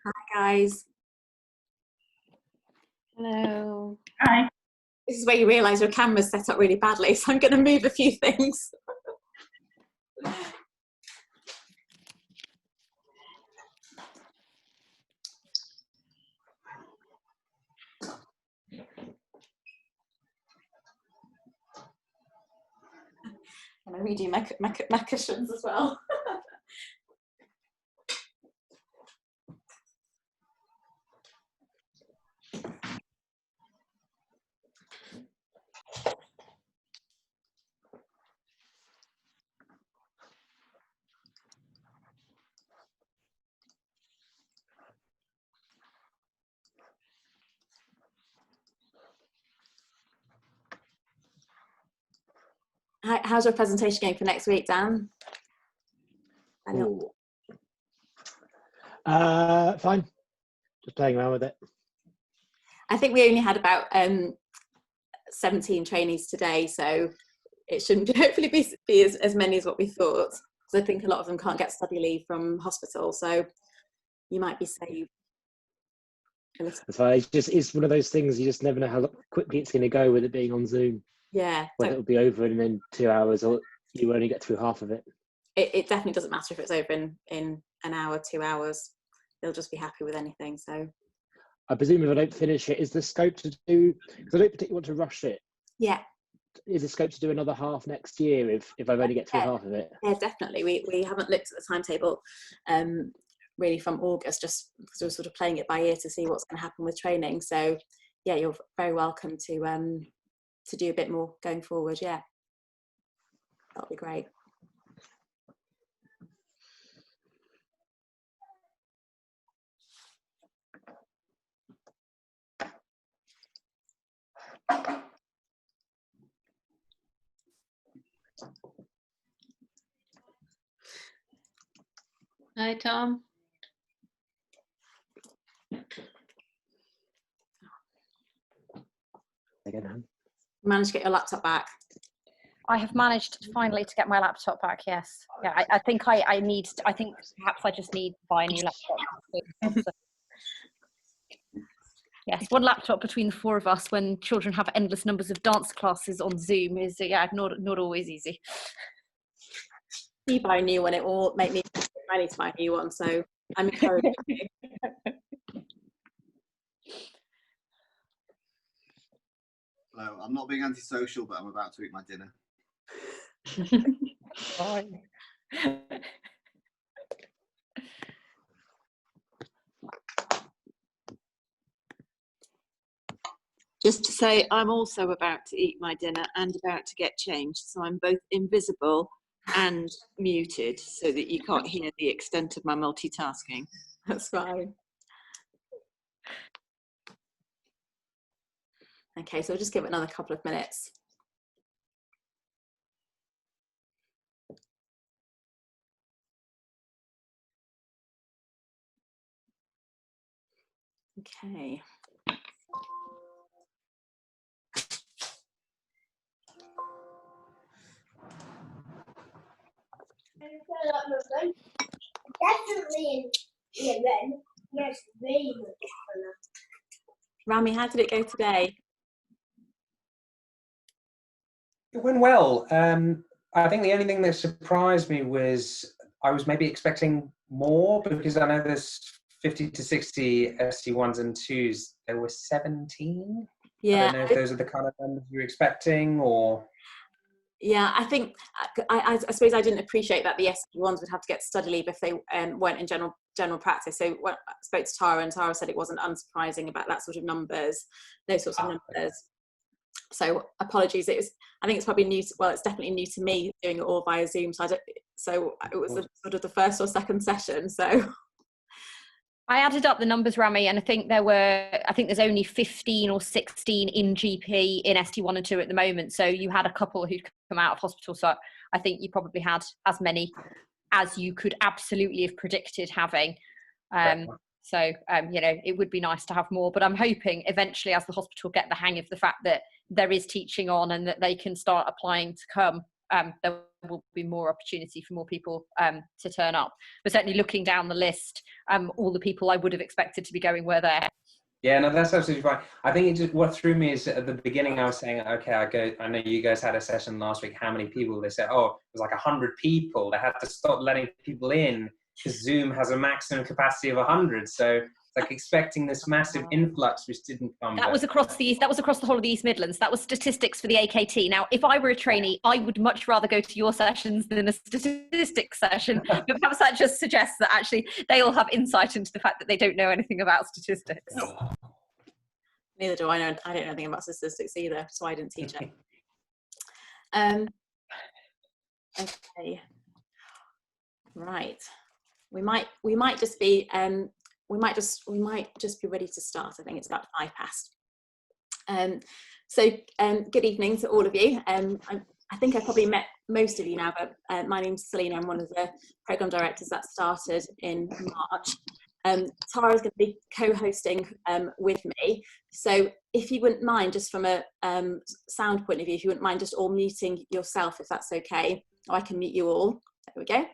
Hi guys. Hello. Hi. This is where you realise your camera's set up really badly, so I'm going to move a few things. Can I redo my cushions as well? How's your presentation going for next week, Dan? Fine. Just playing around with it. I think we only had about 17 trainees today, so it shouldn't hopefully be as many as what we thought, because I think a lot of them can't get study leave from hospital, so you might be saved. That's fine. It's one of those things, you just never know how quickly it's going to go with it being on Zoom. Yeah. Whether it'll be over in 2 hours or you only get through half of it. It definitely doesn't matter if it's over in an hour, 2 hours. They'll just be happy with anything. So I presume if I don't finish it, is the scope to do, because I don't particularly want to rush it. Yeah. Is the scope to do another half next year if I've only get through half of it? Yeah, definitely. We haven't looked at the timetable really from August, just because we're sort of playing it by ear to see what's going to happen with training. So yeah, you're very welcome to do a bit more going forward. Yeah, that'll be great. Hi, Tom. Again, Managed to get your laptop back? I have managed finally to get my laptop back. Yes. Yeah. I think I need. I think perhaps I just need to buy a new laptop. Yes, one laptop between the four of us when children have endless numbers of dance classes on Zoom is not always easy. If you buy a new one, it will make me. I need to buy a new one, so I'm encouraged. Hello, I'm not being antisocial, but I'm about to eat my dinner. Fine. Just to say, I'm also about to eat my dinner and about to get changed, so I'm both invisible and muted so that you can't hear the extent of my multitasking. That's fine. Okay, so we'll just give it another couple of minutes. Okay. Definitely yes, very much. Rami, how did it go today? It went well. I think the only thing that surprised me was I was maybe expecting more, because I know there's 50 to 60 ST1s and 2s. There were 17. Yeah. I don't know if those are the kind of numbers you were expecting, or... Yeah, I think I suppose I didn't appreciate that the ST1s would have to get study leave if they weren't in general practice. So when I spoke to Tara, and Tara said it wasn't unsurprising about that sort of numbers, those sorts of numbers. So apologies. I think it's probably new. Well, it's definitely new to me doing it all via Zoom. So it was sort of the first or second session. So I added up the numbers, Rami, and I think there's only 15 or 16 in GP in ST1 and 2 at the moment. So you had a couple who'd come out of hospital. So I think you probably had as many as you could absolutely have predicted having. It would be nice to have more, but I'm hoping eventually, as the hospital get the hang of the fact that there is teaching on and that they can start applying to come, there will be more opportunity for more people to turn up. But certainly looking down the list, all the people I would have expected to be going were there. Yeah, no, that's absolutely fine. I think it just, what threw me is at the beginning I was saying, okay, I know you guys had a session last week, how many people? They said, oh, it was like 100 people. They had to stop letting people in because Zoom has a maximum capacity of 100. So like expecting this massive influx, which didn't come. That was across the whole of the East Midlands. That was statistics for the AKT. Now, if I were a trainee, I would much rather go to your sessions than a statistics session. But perhaps that just suggests that actually they all have insight into the fact that they don't know anything about statistics. Neither do I know. I don't know anything about statistics either, so I didn't teach it. Okay. Right. We might just be we might just be ready to start. I think it's about 5 past. Good evening to all of you. I think I probably met most of you now, but my name's Selena. I'm one of the programme directors that started in March. Tara's going to be co-hosting with me. So if you wouldn't mind, just from a sound point of view, if you wouldn't mind just all muting yourself, if that's okay. Or I can mute you all. There we go.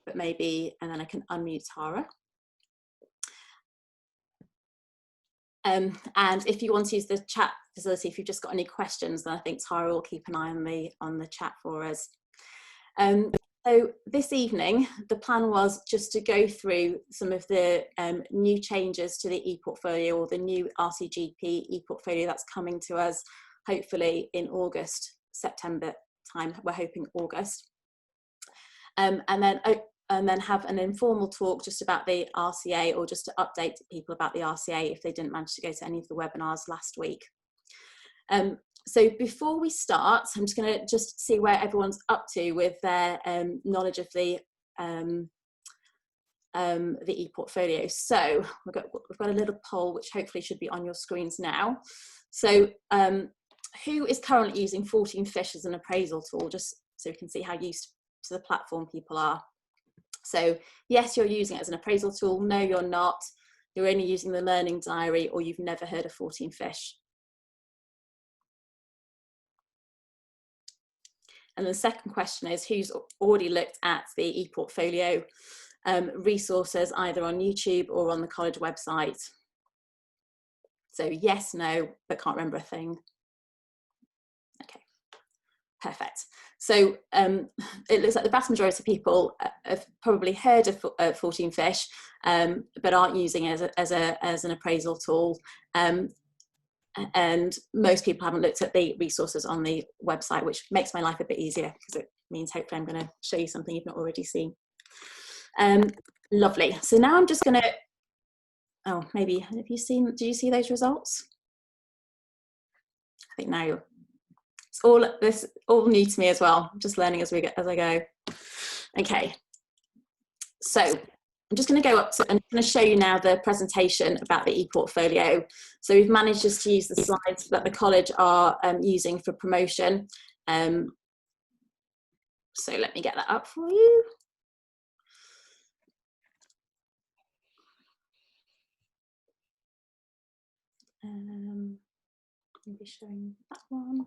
But maybe, and then I can unmute Tara. And if you want to use the chat facility, if you've just got any questions, then I think Tara will keep an eye on the chat for us. So this evening, the plan was just to go through some of the new changes to the ePortfolio, or the new RCGP ePortfolio that's coming to us, hopefully in August, September time. We're hoping August. And then have an informal talk just about the RCA, or just to update people about the RCA if they didn't manage to go to any of the webinars last week. So before we start, I'm just going to see where everyone's up to with their knowledge of the ePortfolio. So we've got a little poll which hopefully should be on your screens now. So who is currently using 14 Fish as an appraisal tool, just so we can see how used to the platform people are? So yes, you're using it as an appraisal tool. No, you're not. You're only using the learning diary, or you've never heard of 14 Fish. And the second question is, who's already looked at the ePortfolio resources, either on YouTube or on the college website? So yes, no, but can't remember a thing. Okay, perfect. So it looks like the vast majority of people have probably heard of 14 Fish, but aren't using it as an appraisal tool. And most people haven't looked at the resources on the website, which makes my life a bit easier, because it means hopefully I'm going to show you something you've not already seen. Lovely. So now I'm just going to, oh, maybe, have you seen, did you see those results? I think now it's all new to me as well. I'm just learning as I go. Okay. So I'm just going to go up to, I'm going to show you now the presentation about the ePortfolio. So we've managed just to use the slides that the college are using for promotion. So let me get that up for you. I'll be showing that one.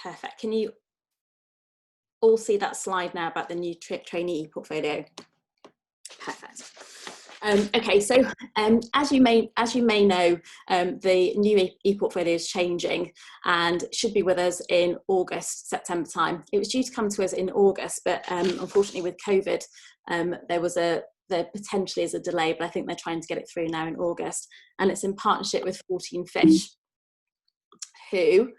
Perfect. Can you all see that slide now about the new trainee ePortfolio? Perfect. Okay, so as you may know, the new ePortfolio is changing and should be with us in August, September time. It was due to come to us in August, but unfortunately with COVID, there potentially is a delay, but I think they're trying to get it through now in August. And it's in partnership with 14 Fish, who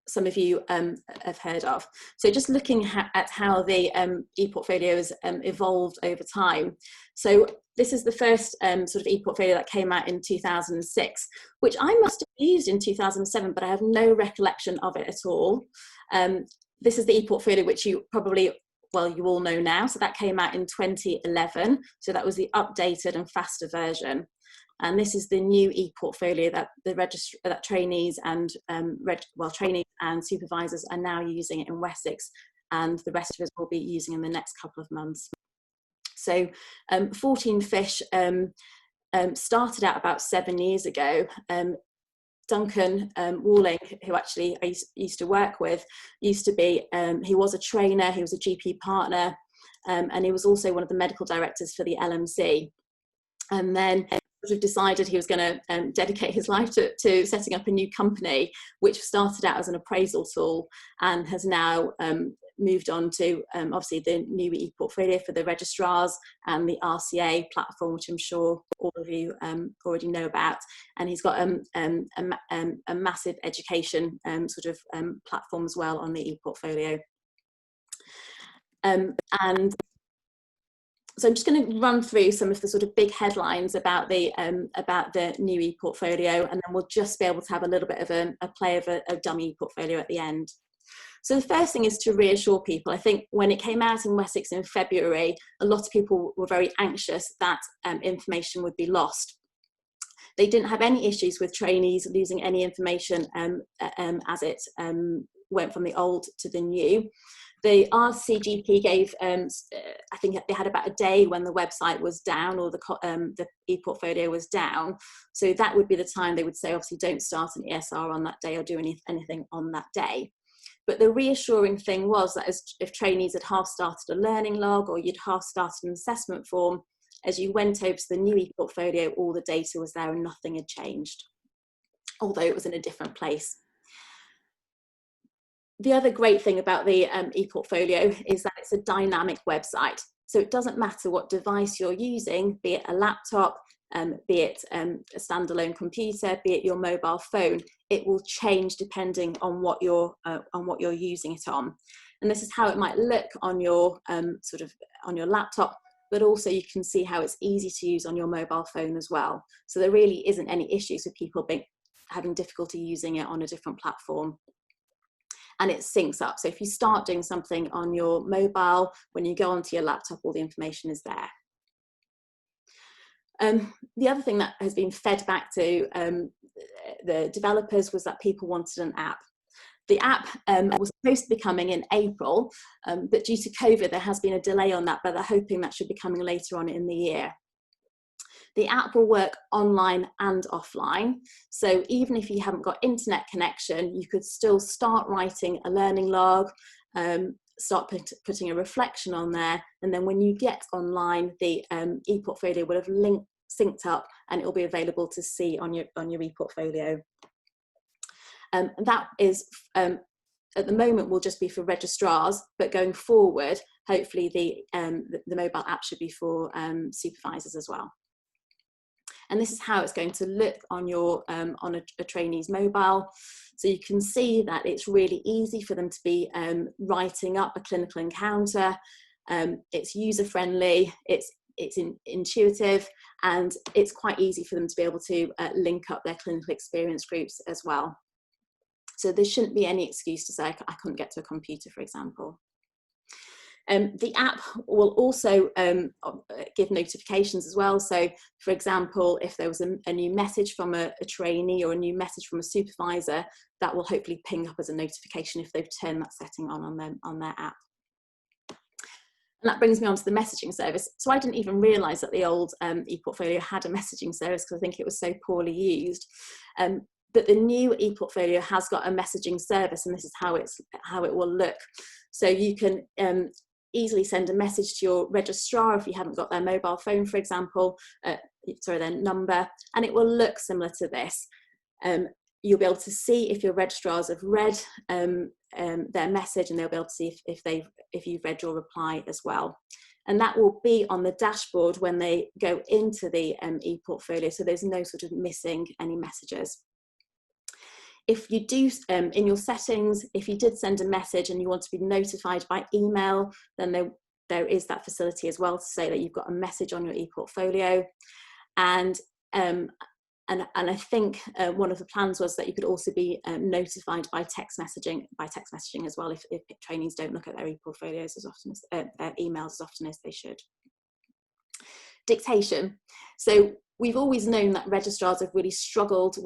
some of you have heard of. So just looking at how the ePortfolio has evolved over time. So this is the first sort of ePortfolio that came out in 2006, which I must have used in 2007, but I have no recollection of it at all. This is the ePortfolio which you probably, well, you all know now. So that came out in 2011. So that was the updated and faster version. And this is the new ePortfolio that that trainees and trainees and supervisors are now using it in Wessex, and the rest of us will be using in the next couple of months. So 14 Fish started out about 7 years ago Duncan Walling, who actually I used to work with, used to be, he was a trainer, he was a GP partner, and he was also one of the medical directors for the LMC. And then sort of decided he was going to dedicate his life to setting up a new company, which started out as an appraisal tool and has now moved on to obviously the new e-portfolio for the registrars and the RCA platform, which I'm sure all of you already know about. And he's got a massive education sort of platform as well on the e-portfolio. And so I'm just going to run through some of the sort of big headlines about the new e-portfolio, and then we'll just be able to have a little bit of a play of a dummy portfolio at the end. So the first thing is to reassure people. I think when it came out in Wessex in February, a lot of people were very anxious that information would be lost. They didn't have any issues with trainees losing any information as it went from the old to the new. The RCGP gave, I think they had about a day when the website was down or the e-portfolio was down. So that would be the time they would say, obviously, don't start an ESR on that day or do anything on that day. But the reassuring thing was that if trainees had half started a learning log or you'd half started an assessment form, as you went over to the new e-portfolio, all the data was there and nothing had changed, although it was in a different place. The other great thing about the e-portfolio is that it's a dynamic website. So it doesn't matter what device you're using, be it a laptop, be it a standalone computer, be it your mobile phone, it will change depending on what you're using it on. And this is how it might look on your on your laptop, but also you can see how it's easy to use on your mobile phone as well. So there really isn't any issues with people having difficulty using it on a different platform. And it syncs up. So if you start doing something on your mobile, when you go onto your laptop, all the information is there. The other thing that has been fed back to the developers was that people wanted an app. The app was supposed to be coming in April, but due to COVID, there has been a delay on that, but they're hoping that should be coming later on in the year. The app will work online and offline. So even if you haven't got internet connection, you could still start writing a learning log, start putting a reflection on there. And then when you get online, the e-portfolio will have synced up and it will be available to see on your e-portfolio. That is, at the moment, will just be for registrars, but going forward, hopefully the mobile app should be for supervisors as well. And this is how it's going to look on your on a trainee's mobile. So you can see that it's really easy for them to be writing up a clinical encounter. It's user-friendly, it's intuitive, and it's quite easy for them to be able to link up their clinical experience groups as well. So there shouldn't be any excuse to say, I couldn't get to a computer, for example. The app will also give notifications as well. So, for example, if there was a new message from a trainee or a new message from a supervisor, that will hopefully ping up as a notification if they've turned that setting on their app. And that brings me on to the messaging service. So I didn't even realise that the old e-portfolio had a messaging service because I think it was so poorly used. But the new e-portfolio has got a messaging service, and this is how it will look. So you can easily send a message to your registrar if you haven't got their mobile phone, for example, their number, and it will look similar to this. You'll be able to see if your registrars have read their message, and they'll be able to see if you've read your reply as well. And that will be on the dashboard when they go into the e-portfolio, so there's no sort of missing any messages. If you do, in your settings, if you did send a message and you want to be notified by email, then there is that facility as well to say that you've got a message on your e-portfolio. And I think one of the plans was that you could also be notified by text messaging as well if trainees don't look at their e-portfolios as often as their emails as often as they should. Dictation. So we've always known that some registrars have really struggled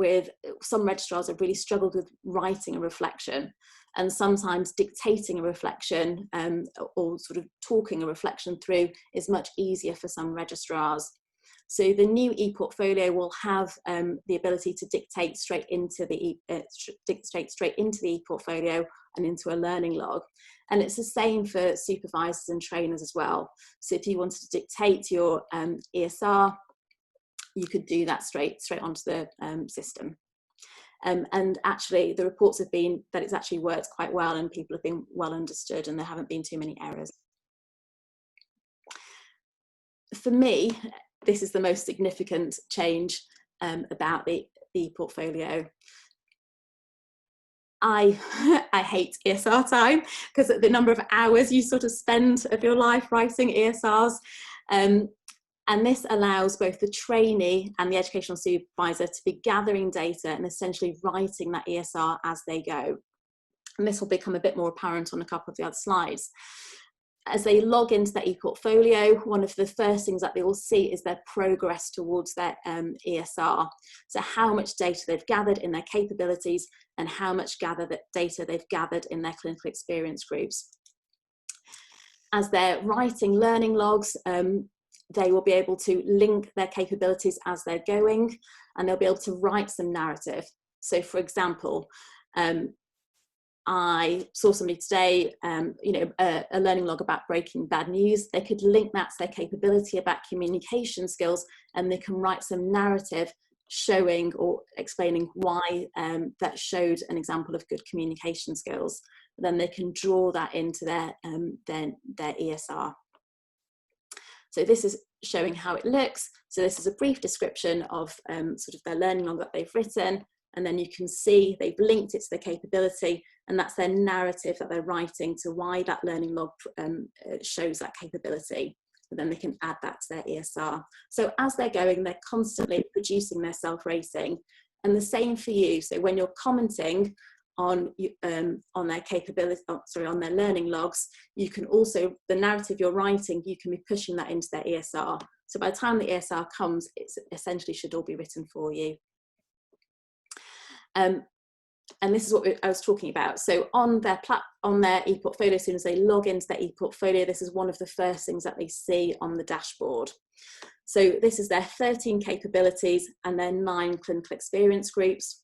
with writing a reflection, and sometimes dictating a reflection or sort of talking a reflection through is much easier for some registrars. So the new ePortfolio will have the ability to dictate straight into the ePortfolio and into a learning log. And it's the same for supervisors and trainers as well. So if you wanted to dictate your ESR, you could do that straight onto the system. And actually the reports have been that it's actually worked quite well and people have been well understood and there haven't been too many errors. For me, this is the most significant change about the portfolio. I hate ESR time because the number of hours you sort of spend of your life writing ESRs. And this allows both the trainee and the educational supervisor to be gathering data and essentially writing that ESR as they go. And this will become a bit more apparent on a couple of the other slides. As they log into their ePortfolio, one of the first things that they will see is their progress towards their ESR. So how much data they've gathered in their capabilities and how much data they've gathered in their clinical experience groups. As they're writing learning logs, they will be able to link their capabilities as they're going, and they'll be able to write some narrative. So for example, I saw somebody today, a learning log about breaking bad news. They could link that to their capability about communication skills, and they can write some narrative showing or explaining why that showed an example of good communication skills. Then they can draw that into their ESR. So this is showing how it looks. So this is a brief description of sort of their learning log that they've written. And then you can see they've linked it to their capability, and that's their narrative that they're writing to why that learning log shows that capability. And then they can add that to their ESR. So as they're going, they're constantly producing their self-rating. And the same for you. So when you're commenting on their capability, on their learning logs, you can also, the narrative you're writing, you can be pushing that into their ESR. So by the time the ESR comes, it essentially should all be written for you. And this is what I was talking about. So on their ePortfolio, as soon as they log into their ePortfolio, this is one of the first things that they see on the dashboard. So this is their 13 capabilities and their 9 clinical experience groups.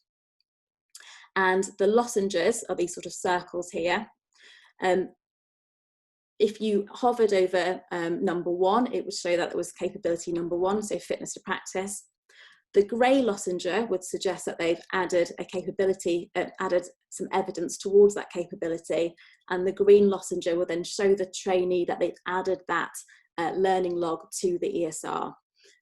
And the lozenges are these sort of circles here. If you hovered over number 1, it would show that it was capability number 1, so fitness to practice. The grey lozenger would suggest that they've added a capability, added some evidence towards that capability, and the green lozenger will then show the trainee that they've added that learning log to the ESR.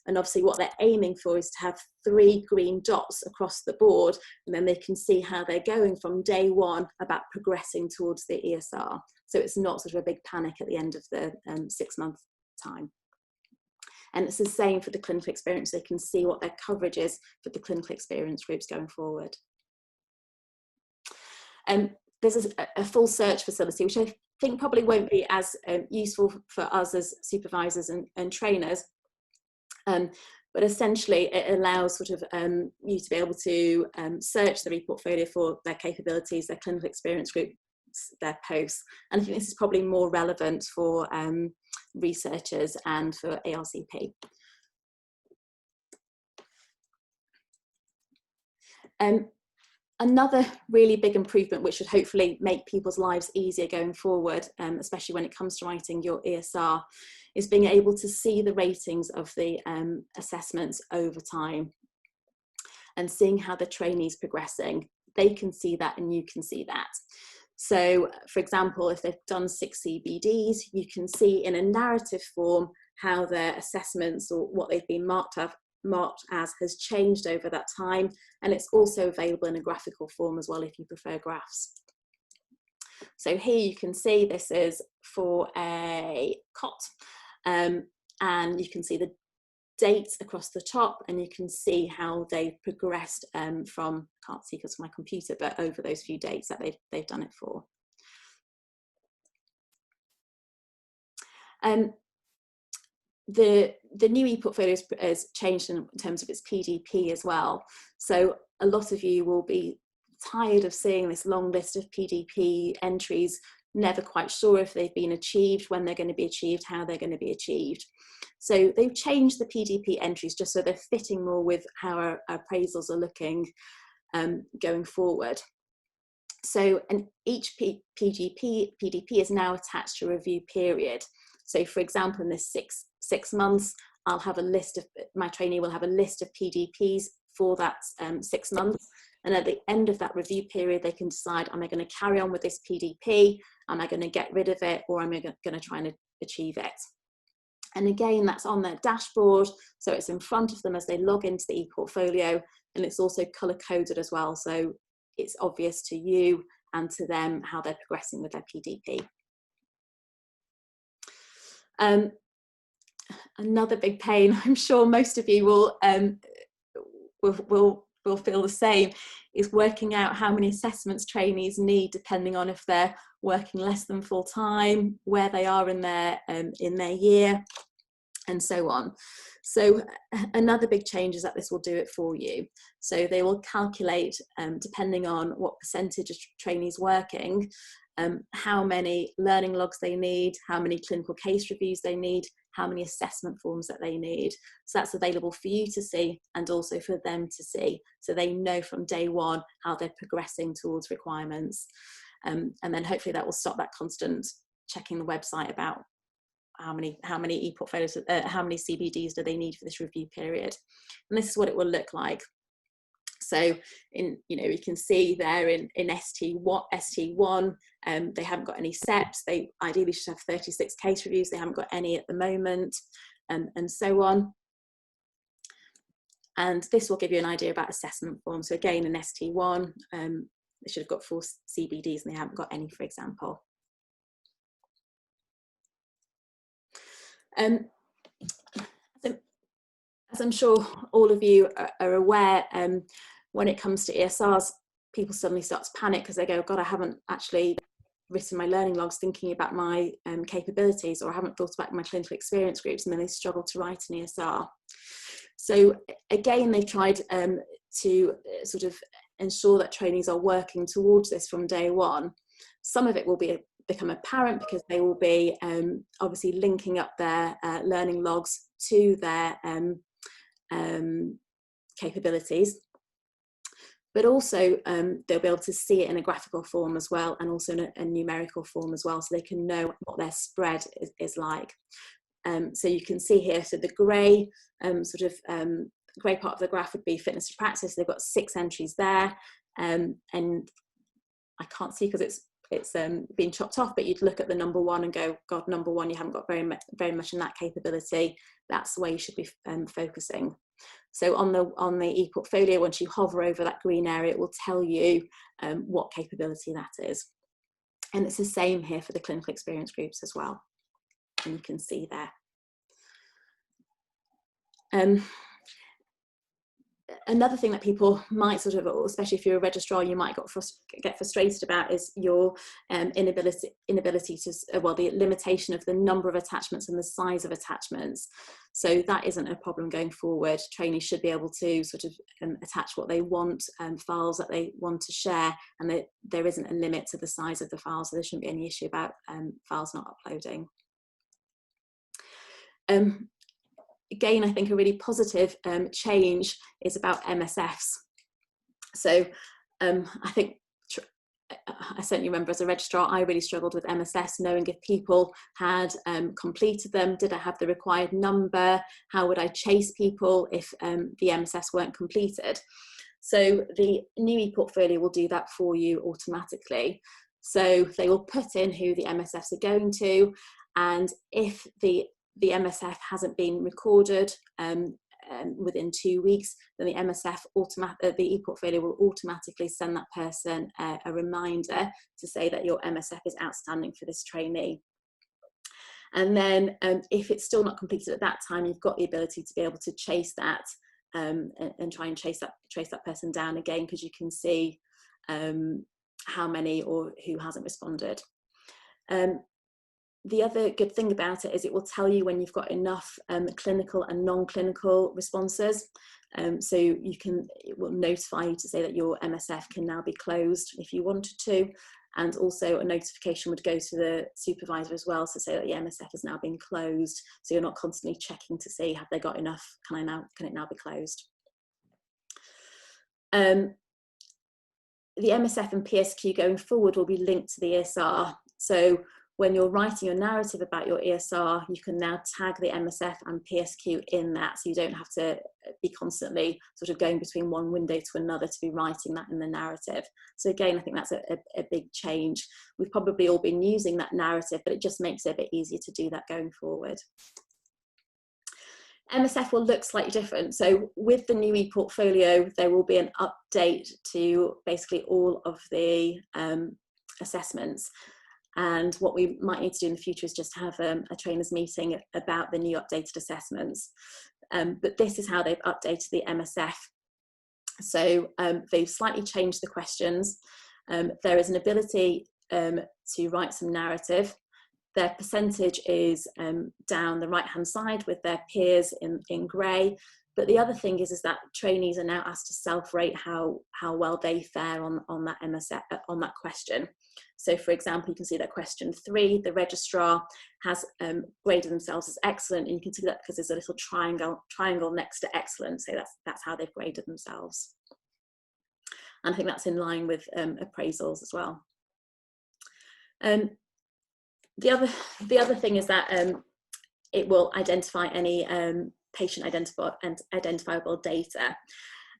And obviously what they're aiming for is to have 3 green dots across the board, and then they can see how they're going from day 1 about progressing towards the ESR. So it's not sort of a big panic at the end of the 6-month time. And it's the same for the clinical experience. They can see what their coverage is for the clinical experience groups going forward. There's a full search facility, which I think probably won't be as useful for us as supervisors and trainers. But essentially it allows sort of you to be able to search the ePortfolio for their capabilities, their clinical experience groups, their posts. And I think this is probably more relevant for researchers and for ARCP. Another really big improvement, which should hopefully make people's lives easier going forward, especially when it comes to writing your ESR, is being able to see the ratings of the assessments over time and seeing how the trainee's progressing. They can see that and you can see that. So, for example, if they've done 6 CBDs, you can see in a narrative form how their assessments or what they've been marked as has changed over that time, and it's also available in a graphical form as well if you prefer graphs. So here you can see this is for a COT, and you can see the dates across the top, and you can see how they've progressed from, can't see because of my computer, but over those few dates that they've done it for. The new ePortfolio has changed in terms of its PDP as well. So a lot of you will be tired of seeing this long list of PDP entries never quite sure if they've been achieved, when they're going to be achieved, how they're going to be achieved. So they've changed the PDP entries just so they're fitting more with how our appraisals are looking going forward. So, and each PDP is now attached to a review period. So for example, in this six months, I'll have a list of, my trainee will have a list of PDPs for that 6 months. And at the end of that review period, they can decide, am I going to carry on with this PDP? Am I going to get rid of it? Or am I going to try and achieve it? And again, that's on their dashboard. So it's in front of them as they log into the ePortfolio, and it's also color coded as well. So it's obvious to you and to them how they're progressing with their PDP. Another big pain, I'm sure most of you will feel the same, is working out how many assessments trainees need, depending on if they're working less than full time, where they are in their year, and so on. So another big change is that this will do it for you. So they will calculate, depending on what percentage of trainees working, how many learning logs they need, how many clinical case reviews they need, how many assessment forms that they need. So that's available for you to see and also for them to see. So they know from day one how they're progressing towards requirements. And then hopefully that will stop that constant checking the website about how many ePortfolios, how many CBDs do they need for this review period. And this is what it will look like. So you can see there in ST1, they haven't got any SEPs. They ideally should have 36 case reviews. They haven't got any at the moment, and so on. And this will give you an idea about assessment forms. So again, in ST1, they should have got 4 CBDs and they haven't got any, for example. As I'm sure all of you are aware, when it comes to ESRs, people suddenly start to panic because they go, God, I haven't actually written my learning logs thinking about my capabilities, or I haven't thought about my clinical experience groups, and then they struggle to write an ESR. So again, they tried to sort of ensure that trainees are working towards this from day one. Some of it will become apparent because they will be obviously linking up their learning logs to their capabilities, but also they'll be able to see it in a graphical form as well, and also in a numerical form as well, so they can know what their spread is like. So you can see here, so the grey grey part of the graph would be fitness to practice. They've got 6 entries there, and I can't see because it's been chopped off, but you'd look at the number 1 and go, God, number 1, you haven't got very much in that capability. That's where you should be focusing. So on the ePortfolio, once you hover over that green area, it will tell you what capability that is. And it's the same here for the clinical experience groups as well. And you can see there. Another thing that people might sort of, especially if you're a registrar, you might get frustrated about is your inability to, the limitation of the number of attachments and the size of attachments. So that isn't a problem going forward. Trainees should be able to sort of attach what they want, files that they want to share, and there isn't a limit to the size of the file, so there shouldn't be any issue about files not uploading. Again, I think a really positive change is about MSFs. So I think, I certainly remember as a registrar, I really struggled with MSFs, knowing if people had completed them, did I have the required number, how would I chase people if the MSFs weren't completed. So the new ePortfolio will do that for you automatically. So they will put in who the MSFs are going to, and if the MSF hasn't been recorded within 2 weeks, then the the ePortfolio will automatically send that person a reminder to say that your MSF is outstanding for this trainee. And then if it's still not completed at that time, you've got the ability to be able to chase that and try and trace that person down again, because you can see how many or who hasn't responded. The other good thing about it is it will tell you when you've got enough clinical and non-clinical responses. So it will notify you to say that your MSF can now be closed if you wanted to. And also a notification would go to the supervisor as well to say that the MSF has now been closed. So you're not constantly checking to see, have they got enough? Can it now be closed? The MSF and PSQ going forward will be linked to the ESR. So when you're writing your narrative about your ESR, you can now tag the MSF and PSQ in that, so you don't have to be constantly sort of going between one window to another to be writing that in the narrative. So again, I think that's a big change. We've probably all been using that narrative, but it just makes it a bit easier to do that going forward. MSF will look slightly different. So with the new ePortfolio, there will be an update to basically all of the assessments. And what we might need to do in the future is just have a trainers meeting about the new updated assessments. But this is how they've updated the MSF. So they've slightly changed the questions. There is an ability to write some narrative. Their percentage is down the right-hand side with their peers in grey. But the other thing is that trainees are now asked to self-rate how well they fare on that MSF, on that question. So for example, you can see that question 3, the registrar has graded themselves as excellent, and you can see that because there's a little triangle next to excellent, so that's how they've graded themselves. And I think that's in line with appraisals as well. The other thing is that it will identify any patient identifiable data.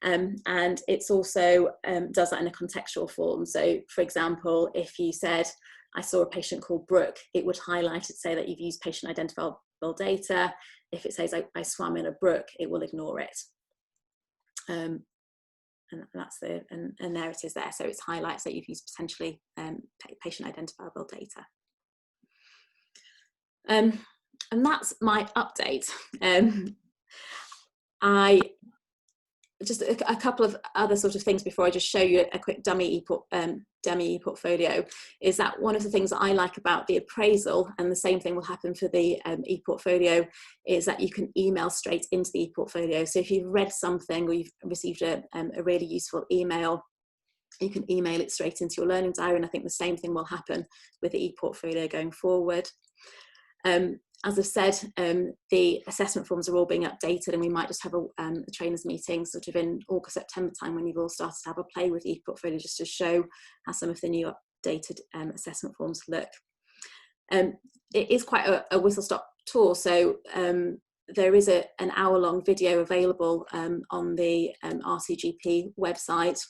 And it's also does that in a contextual form. So for example, if you said, I saw a patient called Brooke, it would highlight it, say that you've used patient identifiable data. If it says I swam in a brook, it will ignore it. And that's and there it is there. So it highlights that you've used potentially patient identifiable data. And that's my update. Just a couple of other sort of things before I just show you a quick dummy ePortfolio, is that one of the things that I like about the appraisal, and the same thing will happen for the ePortfolio, is that you can email straight into the ePortfolio. So if you've read something or you've received a really useful email, you can email it straight into your learning diary, and I think the same thing will happen with the ePortfolio going forward. As I've said, the assessment forms are all being updated, and we might just have a trainers meeting sort of in August, September time, when you've all started to have a play with the ePortfolio, just to show how some of the new updated assessment forms look. It is quite a whistle-stop tour, so there is an hour-long video available on the RCGP website,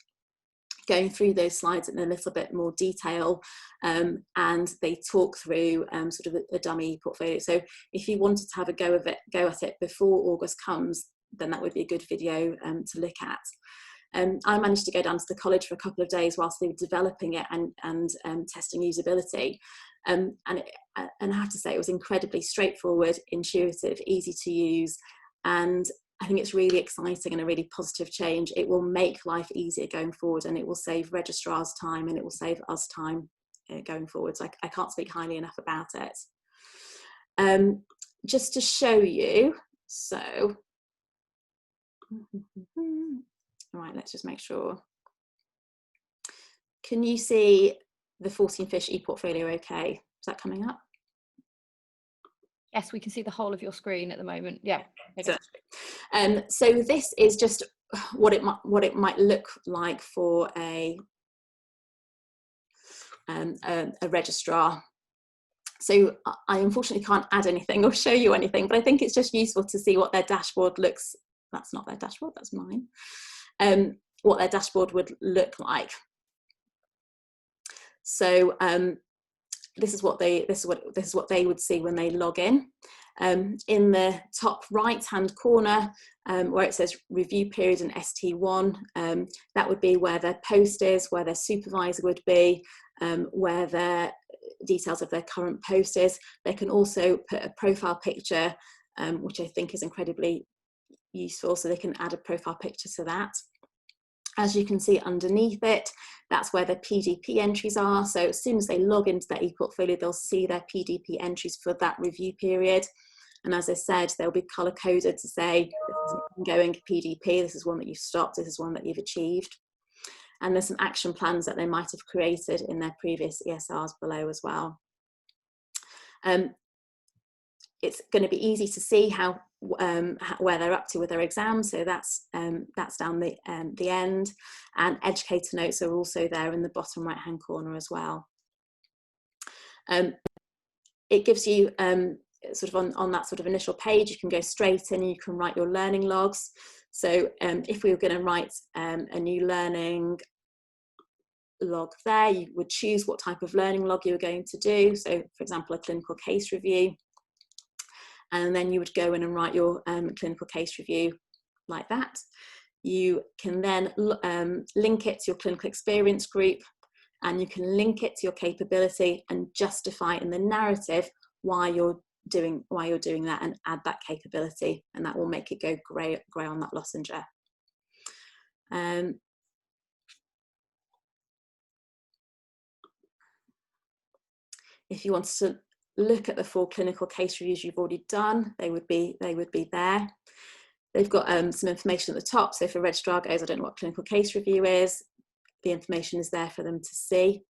going through those slides in a little bit more detail, and they talk through sort of a dummy portfolio. So if you wanted to have a go at it before August comes, then that would be a good video to look at. I managed to go down to the college for a couple of days whilst they were developing it and testing usability. And I have to say, it was incredibly straightforward, intuitive, easy to use, and I think it's really exciting and a really positive change. It will make life easier going forward, and it will save registrars time, and it will save us time going forward. So I can't speak highly enough about it. Just to show you, so, all right, let's just make sure. Can you see the 14 Fish ePortfolio okay? Is that coming up? Yes, we can see the whole of your screen at the moment. Yeah. So this is just what it might look like for a registrar. So I unfortunately can't add anything or show you anything, but I think it's just useful to see what their dashboard looks. That's not their dashboard, that's mine. What their dashboard would look like. So this is what they would see when they log in. In the top right hand corner, where it says review period and ST1, that would be where their post is, where their supervisor would be, where their details of their current post is. They can also put a profile picture, which I think is incredibly useful, so they can add a profile picture to that. As you can see underneath it, that's where their PDP entries are. So as soon as they log into their ePortfolio, they'll see their PDP entries for that review period. And as I said, they'll be color coded to say, this is an ongoing PDP, this is one that you've stopped, this is one that you've achieved. And there's some action plans that they might have created in their previous ESRs below as well. It's going to be easy to see where they're up to with their exams, so that's down the end, and educator notes are also there in the bottom right hand corner as well. It gives you sort of on that sort of initial page, you can go straight in and you can write your learning logs. So if we were going to write a new learning log there, you would choose what type of learning log you were going to do. So for example, a clinical case review. And then you would go in and write your clinical case review like that. You can then link it to your clinical experience group, and you can link it to your capability and justify in the narrative why you're doing that, and add that capability, and that will make it go grey on that lozenge. If you wanted to look at the 4 clinical case reviews you've already done, they would be there. They've got some information at the top, so if a registrar goes, I don't know what clinical case review is, the information is there for them to see.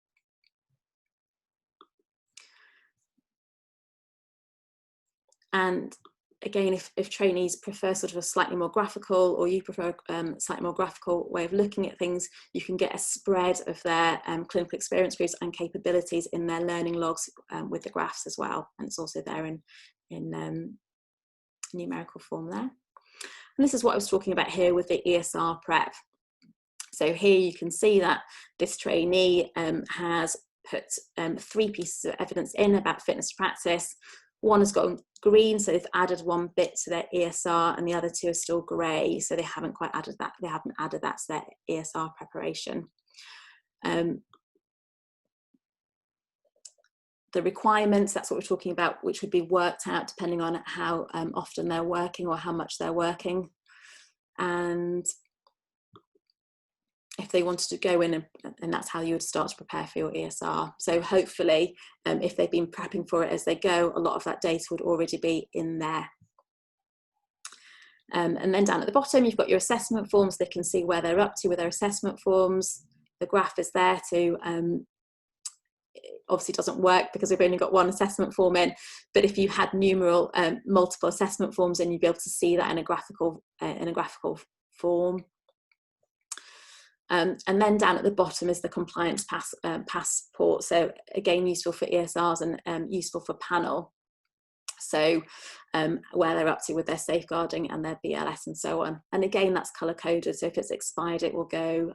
And again, if trainees prefer sort of a slightly more graphical, or you prefer a slightly more graphical way of looking at things, you can get a spread of their clinical experience groups and capabilities in their learning logs with the graphs as well. And it's also there in numerical form there. And this is what I was talking about here with the ESR prep. So here you can see that this trainee has put 3 pieces of evidence in about fitness to practice. One has gone green, so they've added 1 bit to their ESR, and the other 2 are still grey, so they haven't quite added that. They haven't added that to their ESR preparation. The requirements, that's what we're talking about, which would be worked out depending on how often they're working or how much they're working. And if they wanted to go in, and that's how you would start to prepare for your ESR. So hopefully, if they've been prepping for it as they go, a lot of that data would already be in there. And then down at the bottom, you've got your assessment forms. They can see where they're up to with their assessment forms. The graph is there to, obviously doesn't work because we've only got 1 assessment form in, but if you had multiple assessment forms, then you'd be able to see that in a graphical form. And then down at the bottom is the compliance passport. So again, useful for ESRs and useful for panel. So where they're up to with their safeguarding and their BLS and so on. And again, that's color coded. So if it's expired, it will go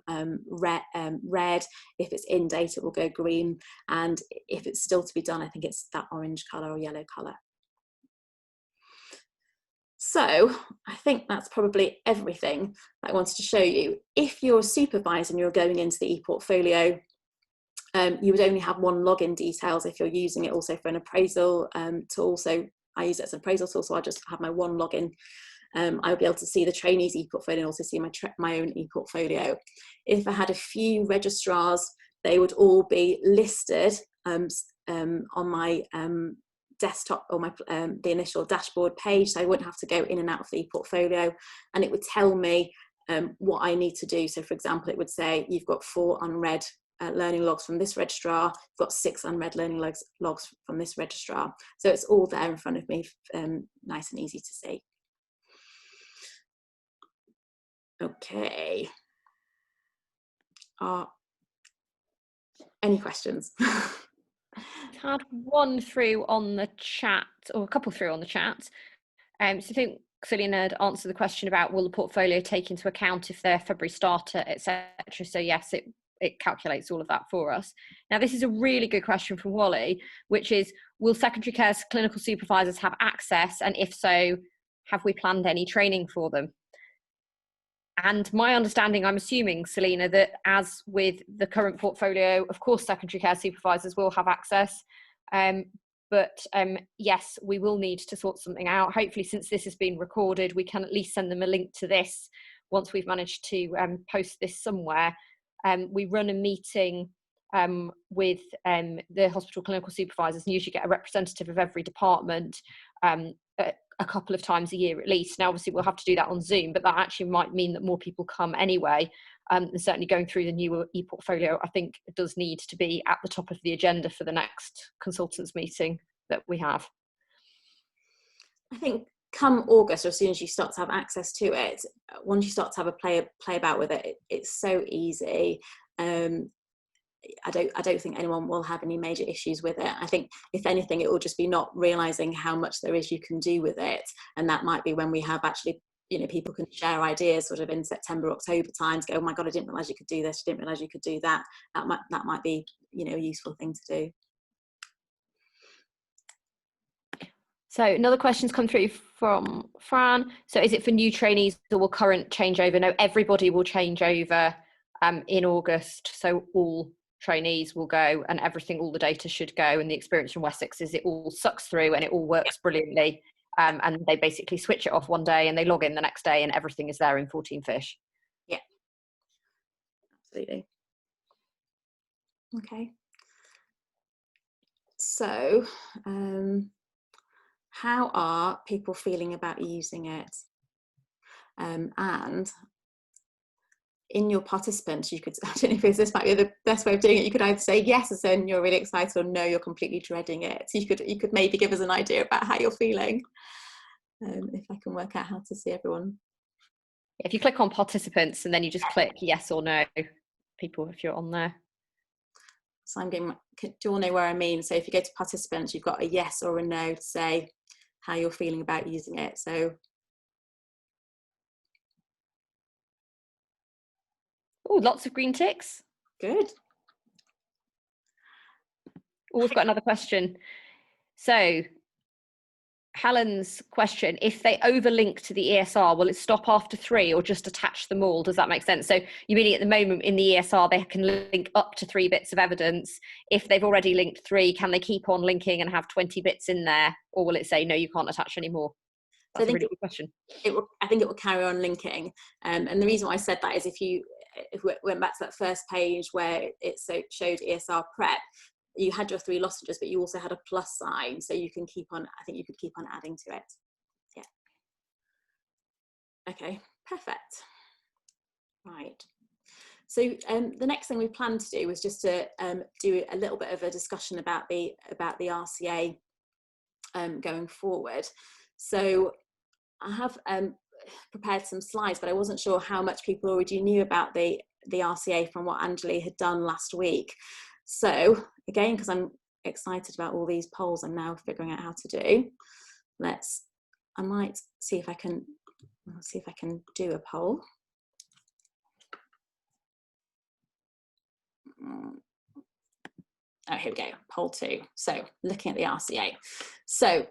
red. If it's in date, it will go green. And if it's still to be done, I think it's that orange color or yellow color. So I think that's probably everything that I wanted to show you. If you're a supervisor and you're going into the ePortfolio, you would only have 1 login details if you're using it also for an appraisal tool. So I use it as an appraisal tool, so I just have my 1 login. I'll be able to see the trainees ePortfolio and also see my own ePortfolio. If I had a few registrars, they would all be listed on my desktop or my the initial dashboard page, so I wouldn't have to go in and out of the ePortfolio, and it would tell me what I need to do. So for example, it would say you've got 4 unread learning logs from this registrar, you've got 6 unread learning logs from this registrar. So it's all there in front of me, nice and easy to see. Okay. Any questions? Had one through on the chat, or a couple through on the chat. So I think Selena had answered the question about, will the portfolio take into account if they're February starter, etc. So yes, it calculates all of that for us. Now, this is a really good question from Wally, which is, will secondary care clinical supervisors have access? And if so, have we planned any training for them? And my understanding, I'm assuming, Selena, that as with the current portfolio, of course, secondary care supervisors will have access. But yes, we will need to sort something out. Hopefully, since this has been recorded, we can at least send them a link to this once we've managed to post this somewhere. We run a meeting with the hospital clinical supervisors and usually get a representative of every department a couple of times a year at least. Now, obviously, we'll have to do that on Zoom, but that actually might mean that more people come anyway. And certainly going through the new e-portfolio, I think it does need to be at the top of the agenda for the next consultants meeting that we have. I think come August, or as soon as you start to have access to it, once you start to have a play about with it, it's so easy. I don't think anyone will have any major issues with it. I think if anything, it will just be not realizing how much there is you can do with it, and that might be when we have actually, you know, people can share ideas sort of in September, October times. Go, oh my God, I didn't realize you could do this. I didn't realize you could do that. That might be, you know, a useful thing to do. So another question's come through from Fran. So is it for new trainees or will current change over? No, everybody will change over in August. So all trainees will go and everything, all the data should go. And the experience from Wessex is it all sucks through and it all works brilliantly. And they basically switch it off one day and they log in the next day and everything is there in 14 Fish. Yeah, absolutely. Okay. So, how are people feeling about using it? And in your participants, you could, I don't know if this might be the best way of doing it, you could either say yes, as in you're really excited, or no, you're completely dreading it. So you could maybe give us an idea about how you're feeling. If I can work out how to see everyone. If you click on participants and then you just click yes or no, people, if you're on there. So I'm getting, do you all know where I mean? So if you go to participants, you've got a yes or a no to say how you're feeling about using it. So. Oh, lots of green ticks. Good. Oh, we've got another question. So Helen's question, if they overlink to the ESR, will it stop after 3 or just attach them all? Does that make sense? So you meaning at the moment in the ESR, they can link up to 3 bits of evidence. If they've already linked 3, can they keep on linking and have 20 bits in there? Or will it say, no, you can't attach anymore? That's a really good question. I think it will carry on linking. And the reason why I said that is if we went back to that first page where it showed ESR prep, you had your 3 lozenges, but you also had a plus sign, so you can keep on, I think you could keep on adding to it. Yeah. Okay, perfect. Right. So the next thing we planned to do was just to do a little bit of a discussion about the RCA going forward. So I have prepared some slides, but I wasn't sure how much people already knew about the RCA from what Anjali had done last week. So again, because I'm excited about all these polls I'm now figuring out how to do, I might see if I can do a poll. Oh, here we go, poll 2. So looking at the RCA. So,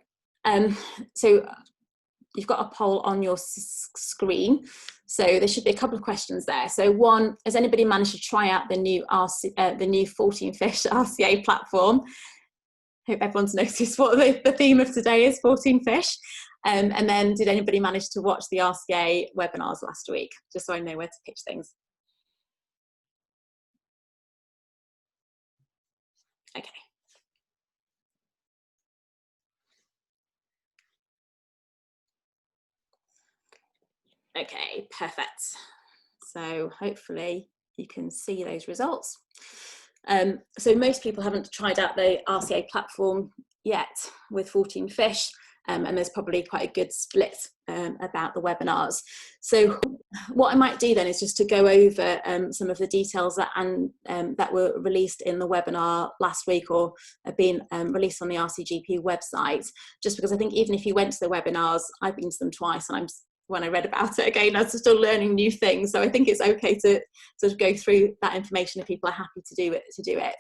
you've got a poll on your screen. So there should be a couple of questions there. So one, has anybody managed to try out the new 14 Fish RCA platform? Hope everyone's noticed what the theme of today is, 14 Fish. And then did anybody manage to watch the RCA webinars last week? Just so I know where to pitch things. Okay. Okay, perfect. So hopefully you can see those results. So most people haven't tried out the RCA platform yet with 14 Fish, and there's probably quite a good split about the webinars. So what I might do then is just to go over some of the details that were released in the webinar last week or have been released on the RCGP website, just because I think even if you went to the webinars, I've been to them twice, and when I read about it again, I was still learning new things. So I think it's okay to sort of go through that information if people are happy to do it.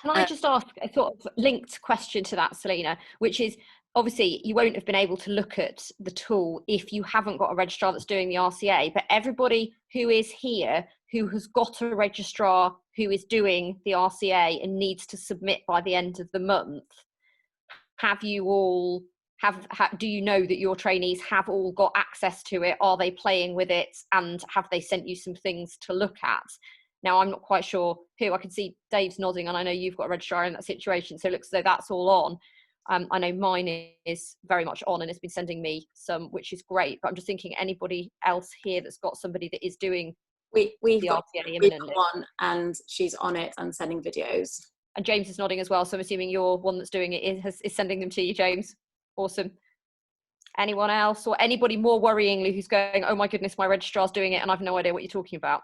Can I just ask a sort of linked question to that, Selena, which is obviously you won't have been able to look at the tool if you haven't got a registrar that's doing the RCA, but everybody who is here who has got a registrar who is doing the RCA and needs to submit by the end of the month, have you all do you know that your trainees have all got access to it? Are they playing with it, and have they sent you some things to look at? Now, I'm not quite sure who. I can see Dave's nodding, and I know you've got a registrar in that situation, so it looks as though that's all on. I know mine is very much on and has been sending me some, which is great. But I'm just thinking, anybody else here that's got somebody that is doing We've the got RCA imminently? one, and she's on it and sending videos. And James is nodding as well, so I'm assuming you're one that's doing it is sending them to you, James. Awesome. Anyone else, or anybody more worryingly who's going, oh my goodness, my registrar's doing it and I've no idea what you're talking about?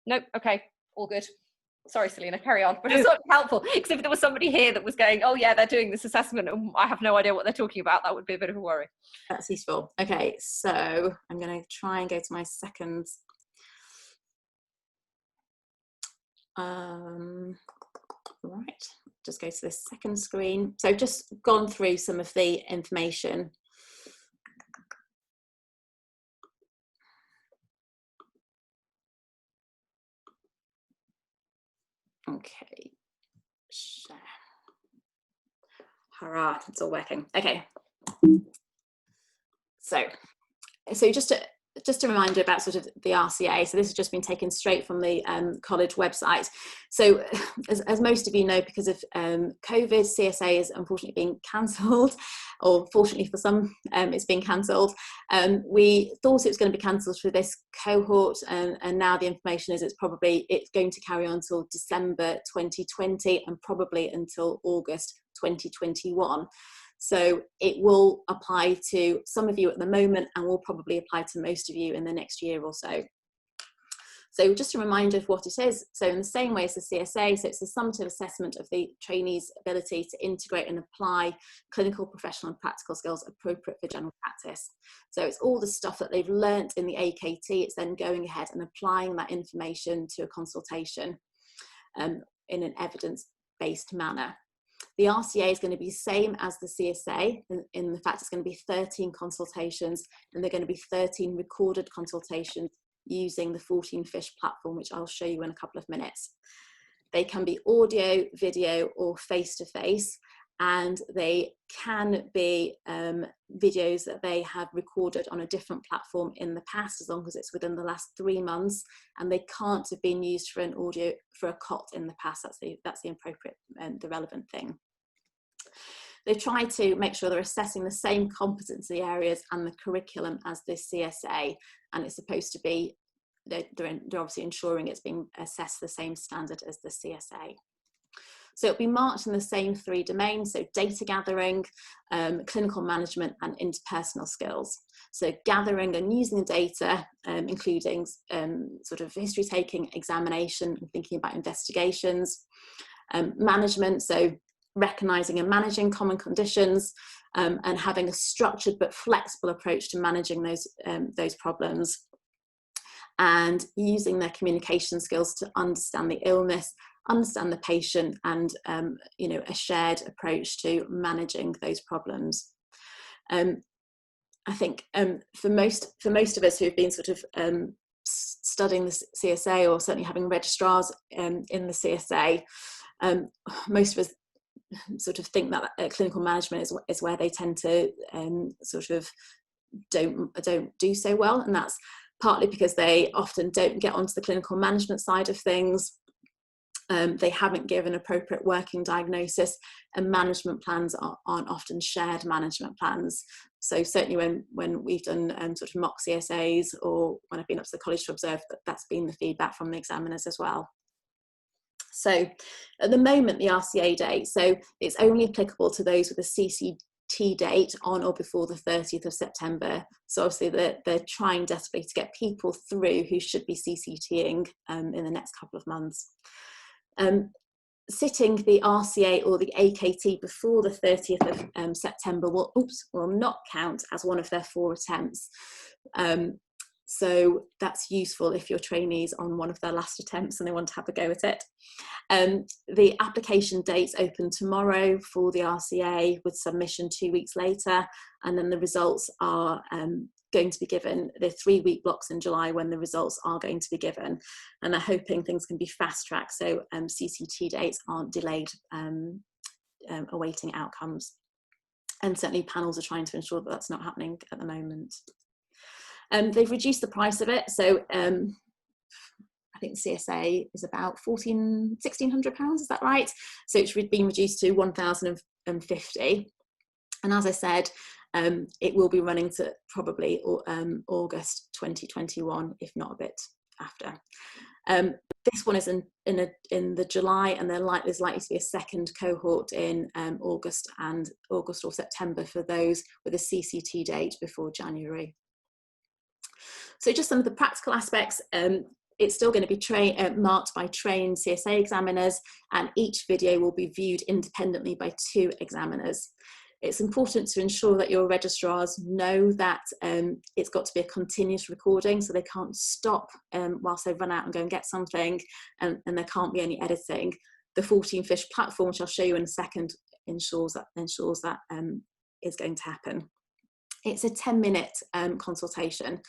Nope. Okay, all good. Sorry, Selena, carry on. But it's not helpful, because if there was somebody here that was going, oh yeah, they're doing this assessment and I have no idea what they're talking about, that would be a bit of a worry. That's useful. Okay, so I'm going to try and go to my second. Right, just go to this second screen. So I've just gone through some of the information. Okay, share. Hurrah, it's all working. Okay. So just a reminder about sort of the RCA. So this has just been taken straight from the college website. So as most of you know, because of COVID, CSA is unfortunately being cancelled, or fortunately for some, it's being cancelled. We thought it was going to be cancelled for this cohort, and now the information is it's going to carry on until December 2020 and probably until August 2021. So it will apply to some of you at the moment and will probably apply to most of you in the next year or so. So just a reminder of what it is. So in the same way as the CSA, so it's a summative assessment of the trainee's ability to integrate and apply clinical, professional and practical skills appropriate for general practice. So it's all the stuff that they've learnt in the AKT, it's then going ahead and applying that information to a consultation in an evidence-based manner. The RCA is going to be the same as the CSA in the fact it's going to be 13 consultations, and they're going to be 13 recorded consultations using the 14 Fish platform, which I'll show you in a couple of minutes. They can be audio, video or face-to-face, and they can be videos that they have recorded on a different platform in the past, as long as it's within the last 3 months, and they can't have been used for an audio for a COT in the past. That's the appropriate and the relevant thing. They've tried to make sure they're assessing the same competency areas and the curriculum as the CSA, and it's supposed to be, they're obviously ensuring it's being assessed the same standard as the CSA. So it'll be marked in the same 3 domains, so data gathering, clinical management and interpersonal skills. So gathering and using the data, including sort of history taking, examination and thinking about investigations. Management, so recognising and managing common conditions, and having a structured but flexible approach to managing those problems. And using their communication skills to understand the illness, understand the patient, and you know, a shared approach to managing those problems. I think for most of us who've been sort of studying the CSA, or certainly having registrars in the CSA, most of us sort of think that clinical management is where they tend to sort of don't do so well, and that's partly because they often don't get onto the clinical management side of things. They haven't given appropriate working diagnosis, and management plans aren't often shared management plans. So certainly when we've done sort of mock CSAs, or when I've been up to the college to observe, that's been the feedback from the examiners as well. So at the moment, the RCA date, so it's only applicable to those with a CCT date on or before the 30th of September. So obviously they're trying desperately to get people through who should be CCTing in the next couple of months. Sitting the RCA or the AKT before the 30th of September will not count as one of their 4 attempts. So that's useful if your trainees on one of their last attempts and they want to have a go at it. The application dates open tomorrow for the RCA, with submission 2 weeks later, and then the results are going to be given. The 3-week blocks in July when the results are going to be given, and they're hoping things can be fast tracked, so CCT dates aren't delayed awaiting outcomes. And certainly panels are trying to ensure that that's not happening at the moment. They've reduced the price of it, so I think the CSA is about £1,600, is that right? So it's been reduced to 50. And as I said, it will be running to probably August 2021, if not a bit after. This one is in the July, and there's likely to be a second cohort in August or September for those with a CCT date before January. So just some of the practical aspects. It's still going to be marked by trained CSA examiners, and each video will be viewed independently by 2 examiners. It's important to ensure that your registrars know that it's got to be a continuous recording, so they can't stop whilst they run out and go and get something, and there can't be any editing. The 14 Fish platform, which I'll show you in a second, ensures that is going to happen. It's a 10-minute consultation.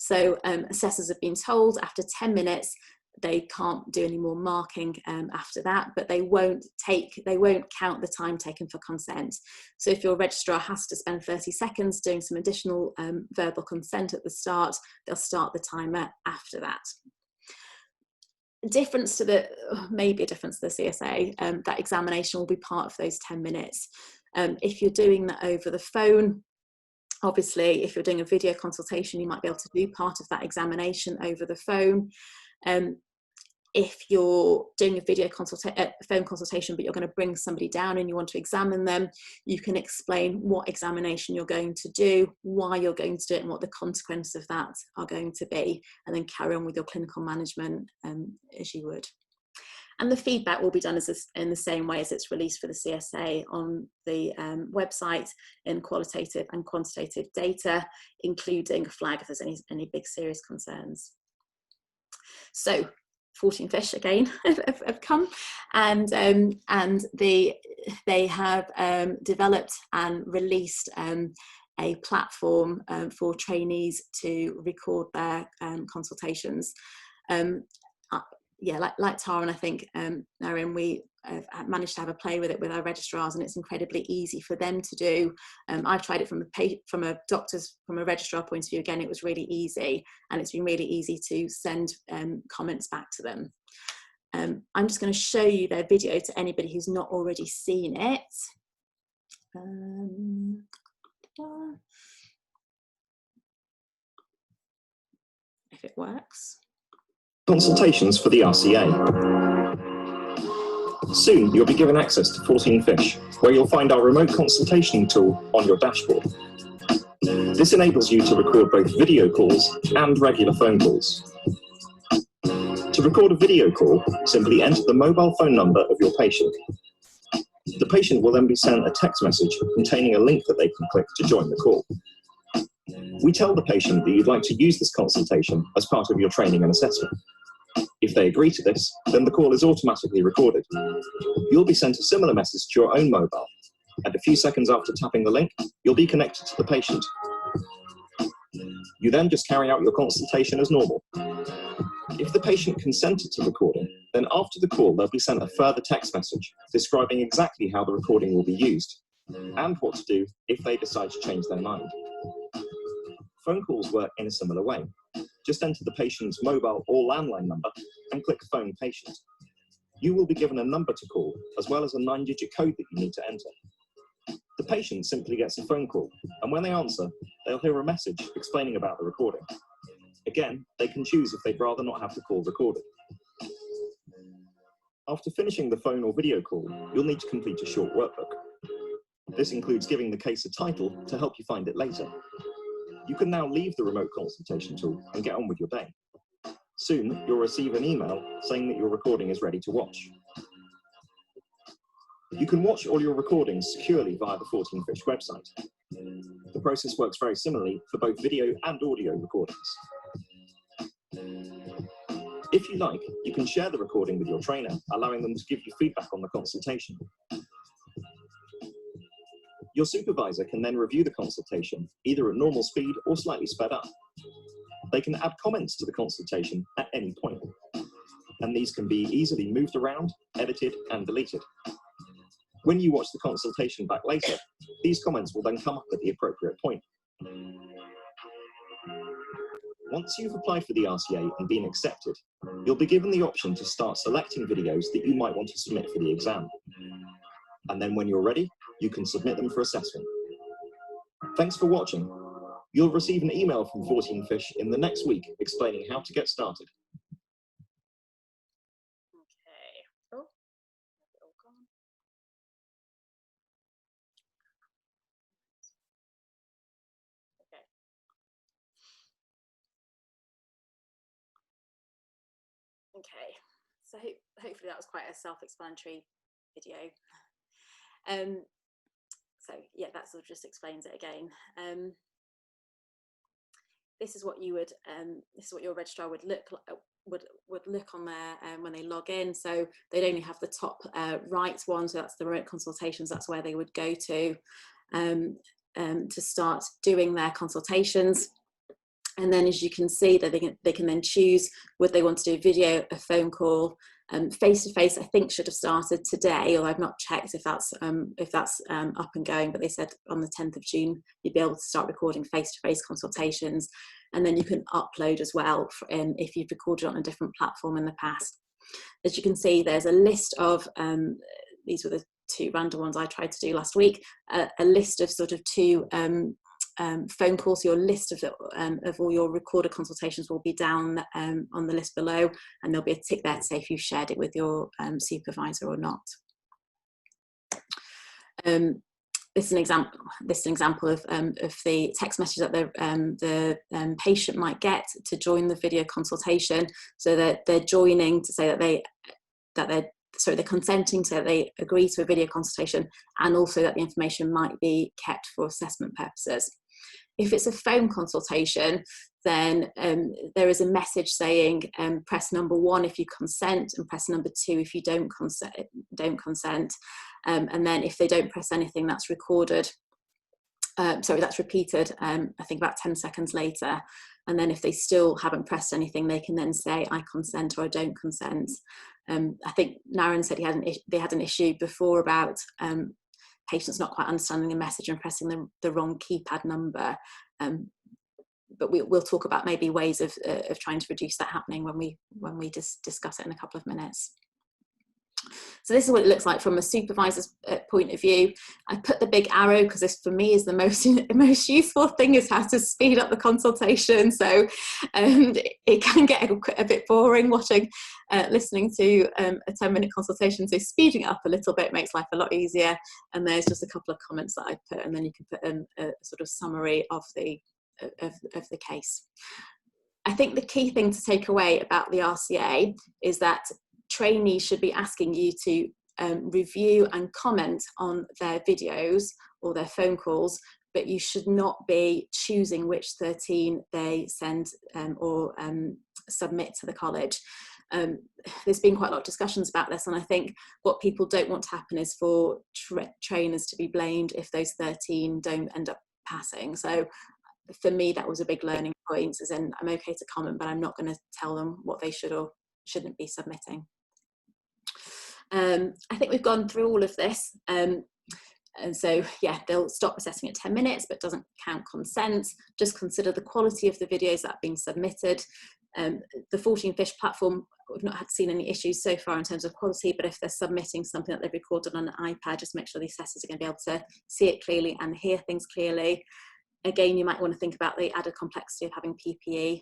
So assessors have been told after 10 minutes they can't do any more marking after that, but they won't count the time taken for consent. So if your registrar has to spend 30 seconds doing some additional verbal consent at the start, they'll start the timer after that. Maybe a difference to the CSA, that examination will be part of those 10 minutes. If you're doing that over the phone, obviously, if you're doing a video consultation, you might be able to do part of that examination over the phone. If you're doing a phone consultation, but you're going to bring somebody down and you want to examine them, you can explain what examination you're going to do, why you're going to do it, and what the consequences of that are going to be, and then carry on with your clinical management as you would. And the feedback will be done in the same way as it's released for the CSA on the website in qualitative and quantitative data, including a flag if there's any big serious concerns. So 14 Fish again have come, and they have developed and released a platform for trainees to record their consultations. Yeah, like Tara and I think Erin, we have managed to have a play with it with our registrars, and it's incredibly easy for them to do. I've tried it from a registrar point of view. Again, it was really easy, and it's been really easy to send comments back to them. I'm just going to show you their video to anybody who's not already seen it. If it works. Consultations for the RCA. Soon you'll be given access to 14 Fish, where you'll find our remote consultation tool on your dashboard. This enables you to record both video calls and regular phone calls. To record a video call, simply enter the mobile phone number of your patient. The patient will then be sent a text message containing a link that they can click to join the call. We tell the patient that you'd like to use this consultation as part of your training and assessment. If they agree to this, then the call is automatically recorded. You'll be sent a similar message to your own mobile, and a few seconds after tapping the link, you'll be connected to the patient. You then just carry out your consultation as normal. If the patient consented to recording, then after the call they'll be sent a further text message describing exactly how the recording will be used, and what to do if they decide to change their mind. Phone calls work in a similar way. Just enter the patient's mobile or landline number and click Phone Patient. You will be given a number to call, as well as a 9-digit code that you need to enter. The patient simply gets a phone call, and when they answer, they'll hear a message explaining about the recording. Again, they can choose if they'd rather not have the call recorded. After finishing the phone or video call, you'll need to complete a short workbook. This includes giving the case a title to help you find it later. You can now leave the remote consultation tool and get on with your day. Soon, you'll receive an email saying that your recording is ready to watch. You can watch all your recordings securely via the 14 Fish website. The process works very similarly for both video and audio recordings. If you like, you can share the recording with your trainer, allowing them to give you feedback on the consultation. Your supervisor can then review the consultation, either at normal speed or slightly sped up. They can add comments to the consultation at any point, and these can be easily moved around, edited, and deleted. When you watch the consultation back later, these comments will then come up at the appropriate point. Once you've applied for the RCA and been accepted, you'll be given the option to start selecting videos that you might want to submit for the exam. And then when you're ready, you can submit them for assessment. Thanks for watching. You'll receive an email from 14 Fish in the next week explaining how to get started. Okay. Oh, it's all gone. Okay. Okay. So hopefully that was quite a self-explanatory video. So yeah, that sort of just explains it again. This is what you would, this is what your registrar would look on there when they log in. So they'd only have the top right one, so that's the remote consultations. That's where they would go to start doing their consultations. And then, as you can see, that they can then choose would they want to do a video, a phone call, face-to-face. I think should have started today, although I've not checked if that's up and going. But they said on the 10th of June you'd be able to start recording face-to-face consultations, and then you can upload as well if you've recorded on a different platform in the past. As you can see, there's a list of these were the 2 random ones I tried to do last week. A list of sort of 2. Phone calls. Your list of all your recorded consultations will be down on the list below, and there'll be a tick there to say if you've shared it with your supervisor or not. This is an example of the text message that the patient might get to join the video consultation. So that they're joining to say that they're consenting, so that they agree to a video consultation, and also that the information might be kept for assessment purposes. If it's a phone consultation, then there is a message saying press number 1 if you consent, and press number 2 if you don't consent. And then if they don't press anything, that's recorded. That's repeated, I think about 10 seconds later. And then if they still haven't pressed anything, they can then say, I consent or I don't consent. I think Naren said they had an issue before about patients not quite understanding the message and pressing the wrong keypad number. But we'll talk about maybe ways of trying to reduce that happening when we discuss it in a couple of minutes. So this is what it looks like from a supervisor's point of view. I put the big arrow because this for me is the most useful thing, is how to speed up the consultation. So it can get a bit boring listening to a 10-minute consultation. So speeding it up a little bit makes life a lot easier. And there's just a couple of comments that I put, and then you can put in a sort of summary of the case. I think the key thing to take away about the RCA is that trainees should be asking you to review and comment on their videos or their phone calls, but you should not be choosing which 13 they send or submit to the college. There's been quite a lot of discussions about this, and I think what people don't want to happen is for trainers to be blamed if those 13 don't end up passing. So for me, that was a big learning point, as in I'm okay to comment, but I'm not going to tell them what they should or shouldn't be submitting. I think we've gone through all of this, and so yeah, they'll stop assessing at 10 minutes, but doesn't count consent. Just consider the quality of the videos that have been submitted. The 14 Fish platform, we've not seen any issues so far in terms of quality, but if they're submitting something that they've recorded on an iPad, just make sure the assessors are going to be able to see it clearly and hear things clearly. Again, you might want to think about the added complexity of having PPE,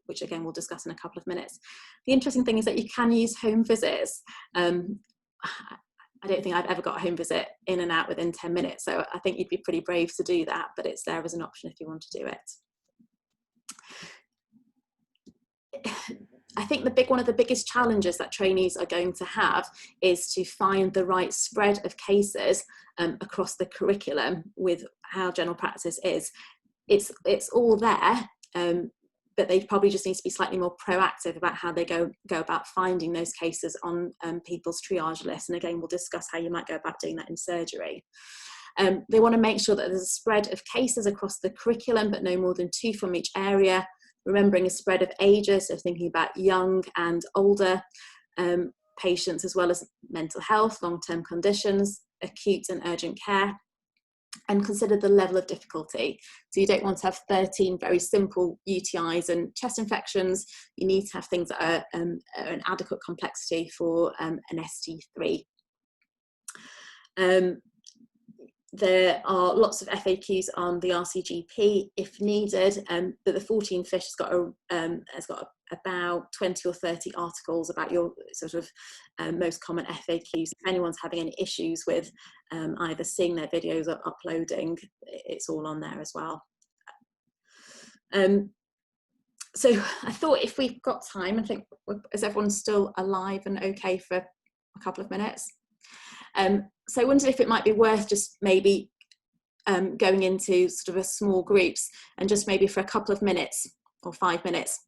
which again we'll discuss in a couple of minutes. The interesting thing is that you can use home visits. I don't think I've ever got a home visit in and out within 10 minutes, so I think you'd be pretty brave to do that, but it's there as an option if you want to do it. I think one of the biggest challenges that trainees are going to have is to find the right spread of cases across the curriculum with how general practice is. It's all there, but they probably just need to be slightly more proactive about how they go about finding those cases on people's triage lists. And again, we'll discuss how you might go about doing that in surgery. They want to make sure that there's a spread of cases across the curriculum, but no more than 2 from each area. Remembering a spread of ages, so thinking about young and older patients, as well as mental health, long-term conditions, acute and urgent care. And consider the level of difficulty. So you don't want to have 13 very simple UTIs and chest infections. You need to have things that are an adequate complexity for an ST3. there are lots of FAQs on the RCGP if needed, but the 14 Fish has got about 20 or 30 articles about your sort of most common FAQs. If anyone's having any issues with either seeing their videos or uploading, it's all on there as well. So I thought if we've got time, I think, is everyone still alive and okay for a couple of minutes? So I wondered if it might be worth just maybe going into sort of a small groups and just maybe for a couple of minutes or 5 minutes,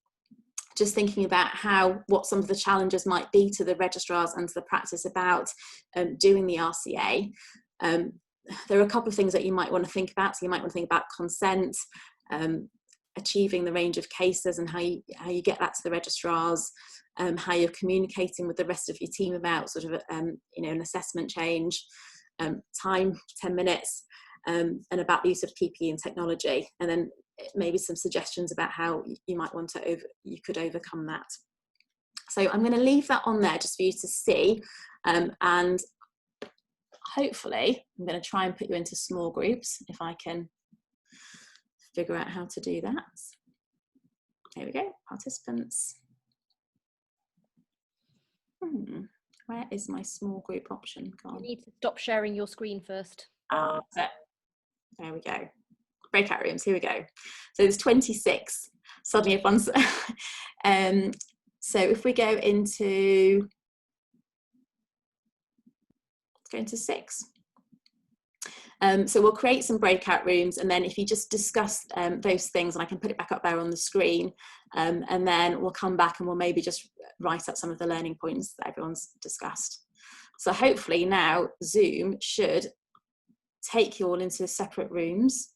just thinking about what some of the challenges might be to the registrars and to the practice about doing the RCA. There are a couple of things that you might want to think about. So you might want to think about consent, achieving the range of cases and how you get that to the registrars, how you're communicating with the rest of your team about sort of an assessment change, time, 10 minutes, and about the use of PPE and technology, and then maybe some suggestions about how you might want to you could overcome that. So I'm going to leave that on there just for you to see, and hopefully I'm going to try and put you into small groups if I can figure out how to do that. There we go, participants. Where is my small group option gone? You need to stop sharing your screen first. There we go. Breakout rooms, here we go. So there's 26. Suddenly everyone's so if we go into, let's go into 6. So we'll create some breakout rooms, and then if you just discuss those things, and I can put it back up there on the screen, and then we'll come back and we'll maybe just write up some of the learning points that everyone's discussed. So hopefully now Zoom should take you all into separate rooms.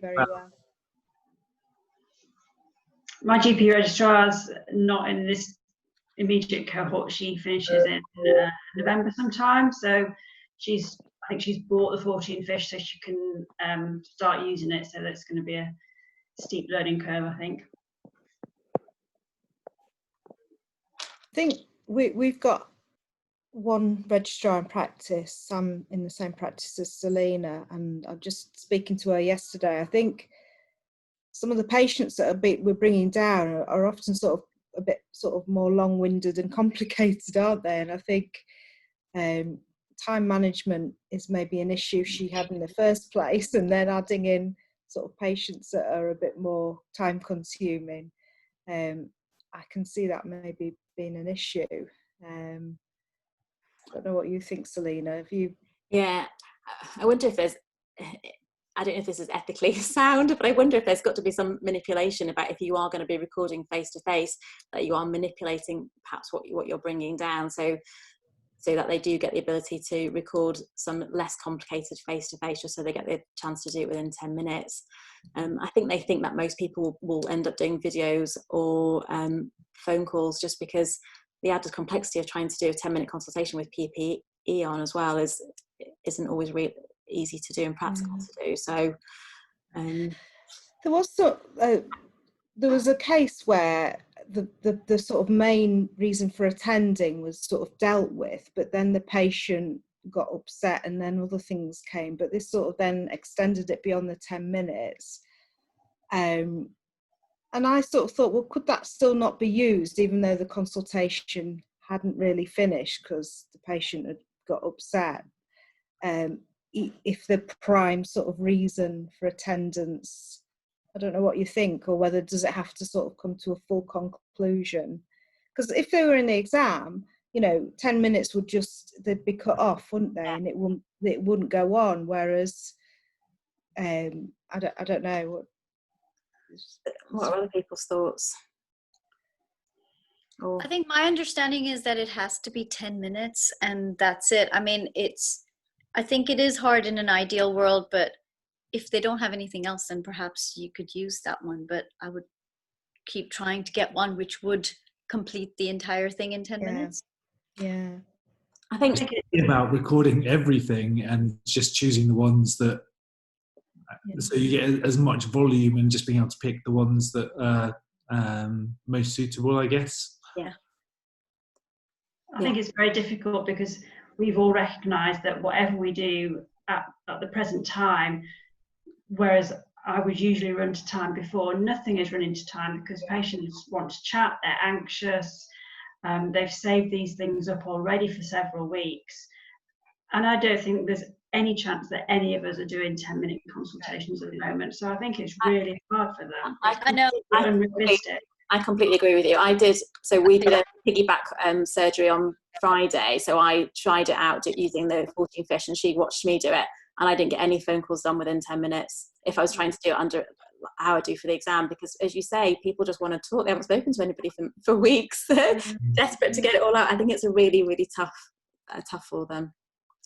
Very well. My GP registrar's not in this immediate cohort. She finishes in November sometime, so I think she's bought the 14 Fish so she can start using it. So that's going to be a steep learning curve, I think. I think we've got one registrar in practice. I'm in the same practice as Selena, and I'm just speaking to her yesterday. I think some of the patients that we're bringing down are often sort of a bit sort of more long-winded and complicated, aren't they? And I think time management is maybe an issue she had in the first place, and then adding in sort of patients that are a bit more time-consuming. I can see that maybe being an issue. I don't know what you think, Selena. Have you? Yeah, I wonder if there's, I don't know if this is ethically sound, but I wonder if there's got to be some manipulation about if you are going to be recording face to face, that you are manipulating perhaps what you're bringing down, so that they do get the ability to record some less complicated face to face, just so they get the chance to do it within 10 minutes. I think they think that most people will end up doing videos or phone calls, just because the added complexity of trying to do a 10-minute consultation with PPE on as well isn't always really easy to do and practical to do. So there was a case where the sort of main reason for attending was sort of dealt with, but then the patient got upset and then other things came, but this sort of then extended it beyond the 10 minutes. And I sort of thought, well, could that still not be used, even though the consultation hadn't really finished because the patient had got upset? if the prime sort of reason for attendance, I don't know what you think, or whether does it have to sort of come to a full conclusion? Because if they were in the exam, 10 minutes they'd be cut off, wouldn't they? And it wouldn't go on. Whereas, I don't know. What are other people's thoughts? I think my understanding is that it has to be 10 minutes and that's it. I mean, I think it is hard in an ideal world, but if they don't have anything else, then perhaps you could use that one. But I would keep trying to get one which would complete the entire thing in 10 minutes. Yeah. I think it's about recording everything and just choosing the ones that, so you get as much volume and just being able to pick the ones that are most suitable, I guess. Yeah. I think it's very difficult because we've all recognised that whatever we do at the present time, whereas I would usually run to time before, nothing is running to time because patients want to chat, they're anxious, they've saved these things up already for several weeks. And I don't think there's any chance that any of us are doing 10-minute consultations at the moment. So I think it's really hard for them. I know. Unrealistic. I completely agree with you. We did a piggyback surgery on Friday. So I tried it out using the 14 fish and she watched me do it. And I didn't get any phone calls done within 10 minutes if I was trying to do it under how I do for the exam. Because as you say, people just want to talk. They haven't spoken to anybody for weeks. Desperate to get it all out. I think it's a really, really tough for them.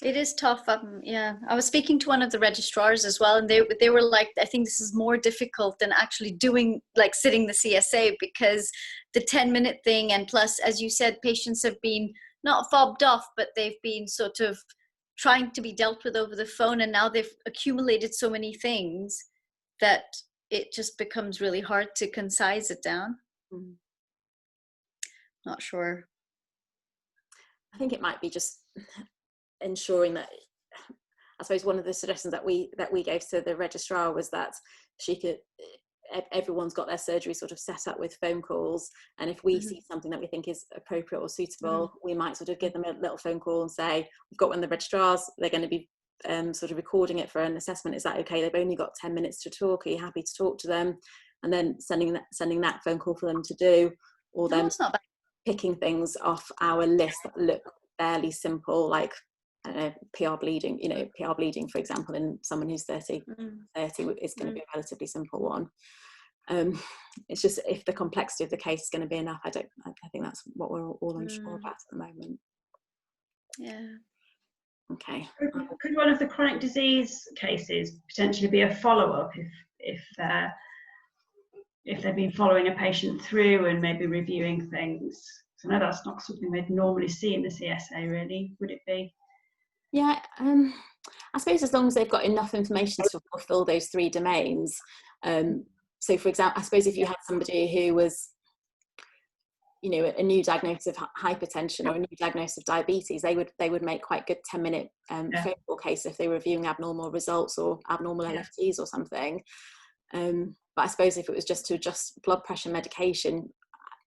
It is tough. Yeah, I was speaking to one of the registrars as well, and they were like, I think this is more difficult than actually doing, like sitting the CSA, because the 10-minute thing, and plus, as you said, patients have been not fobbed off, but they've been sort of trying to be dealt with over the phone, and now they've accumulated so many things that it just becomes really hard to concise it down. Not sure. I think it might be just ensuring that, I suppose one of the suggestions that we gave to the registrar was that everyone's got their surgery sort of set up with phone calls, and if we see something that we think is appropriate or suitable, we might sort of give them a little phone call and say, we've got one of the registrars, they're going to be sort of recording it for an assessment, is that okay? They've only got 10 minutes to talk, are you happy to talk to them? And then sending that phone call for them to do, or them picking things off our list that look fairly simple, like I don't know, PR bleeding, PR bleeding, for example, in someone who's 30 is going to be a relatively simple one. It's just if the complexity of the case is going to be enough, I think that's what we're all unsure about at the moment. Yeah. Okay. Could one of the chronic disease cases potentially be a follow-up if they've been following a patient through and maybe reviewing things? So I know that's not something they'd normally see in the CSA, really, would it be? Yeah, I suppose as long as they've got enough information to fulfill those 3 domains. So, for example, I suppose if you had somebody who was, a new diagnosis of hypertension or a new diagnosis of diabetes, they would make quite good 10-minute phone call case if they were reviewing abnormal results or abnormal LFTs or something. But I suppose if it was just to adjust blood pressure medication,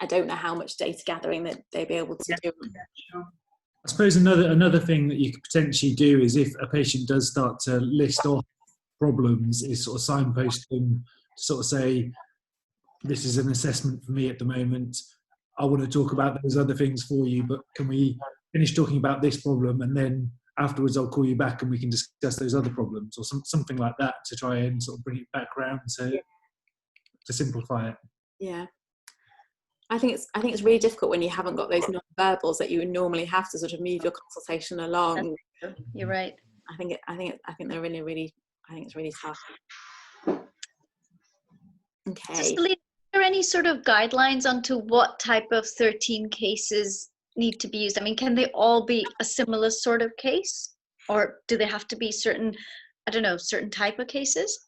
I don't know how much data gathering that they'd be able to do. I suppose another thing that you could potentially do is if a patient does start to list off problems, is sort of signpost them to sort of say, this is an assessment for me at the moment. I want to talk about those other things for you, but can we finish talking about this problem and then afterwards I'll call you back and we can discuss those other problems, or something like that, to try and sort of bring it back round to simplify it. Yeah. I think it's really difficult when you haven't got those non-verbals that you would normally have to sort of move your consultation along. You're right. I think they're really I think it's really tough. Okay. Are there any sort of guidelines onto what type of 13 cases need to be used? I mean, can they all be a similar sort of case, or do they have to be certain type of cases?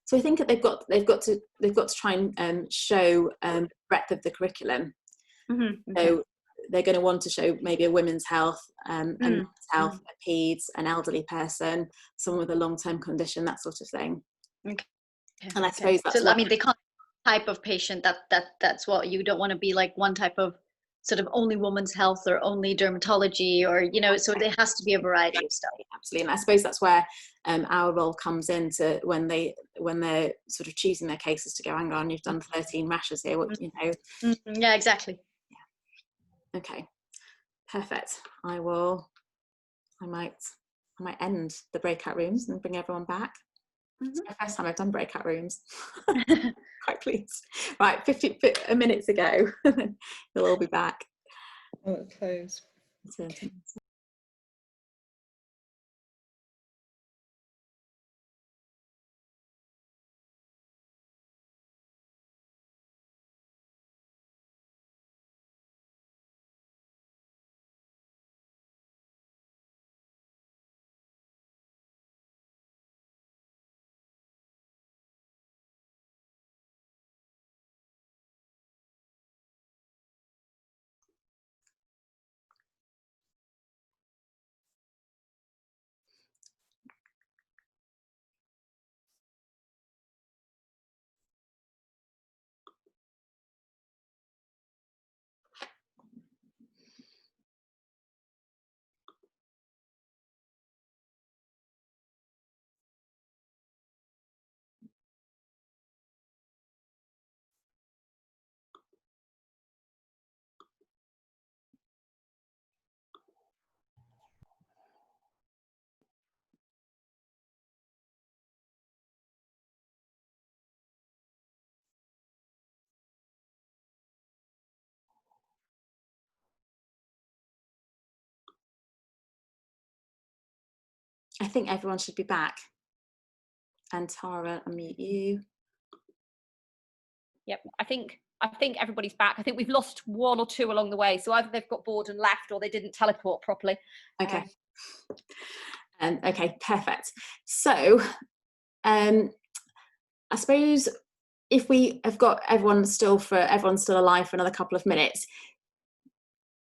So I think that they've got to try and show breadth of the curriculum. So they're going to want to show maybe a women's health, a men's health, a peds, an elderly person, someone with a long-term condition, that sort of thing. Okay. And I suppose that's so. I mean, they can't type of patient. That's what you don't want to be like one type of sort of only women's health or only dermatology, or, you know, so there has to be a variety of stuff. Absolutely. And I suppose that's where our role comes into when they're sort of choosing their cases to go, hang on, you've done 13 rashes here, what, you know. Yeah, exactly. Yeah. Okay, perfect. I might end the breakout rooms and bring everyone back. It's my first time I've done breakout rooms. Quite pleased. Right, 50 minutes ago. They'll all be back. Oh, close. I think everyone should be back. And Tara, unmute you. Yep, I think everybody's back. I think we've lost one or two along the way, so either they've got bored and left, or they didn't teleport properly. Okay. Okay, perfect. So, I suppose if we have got everyone still alive for another couple of minutes,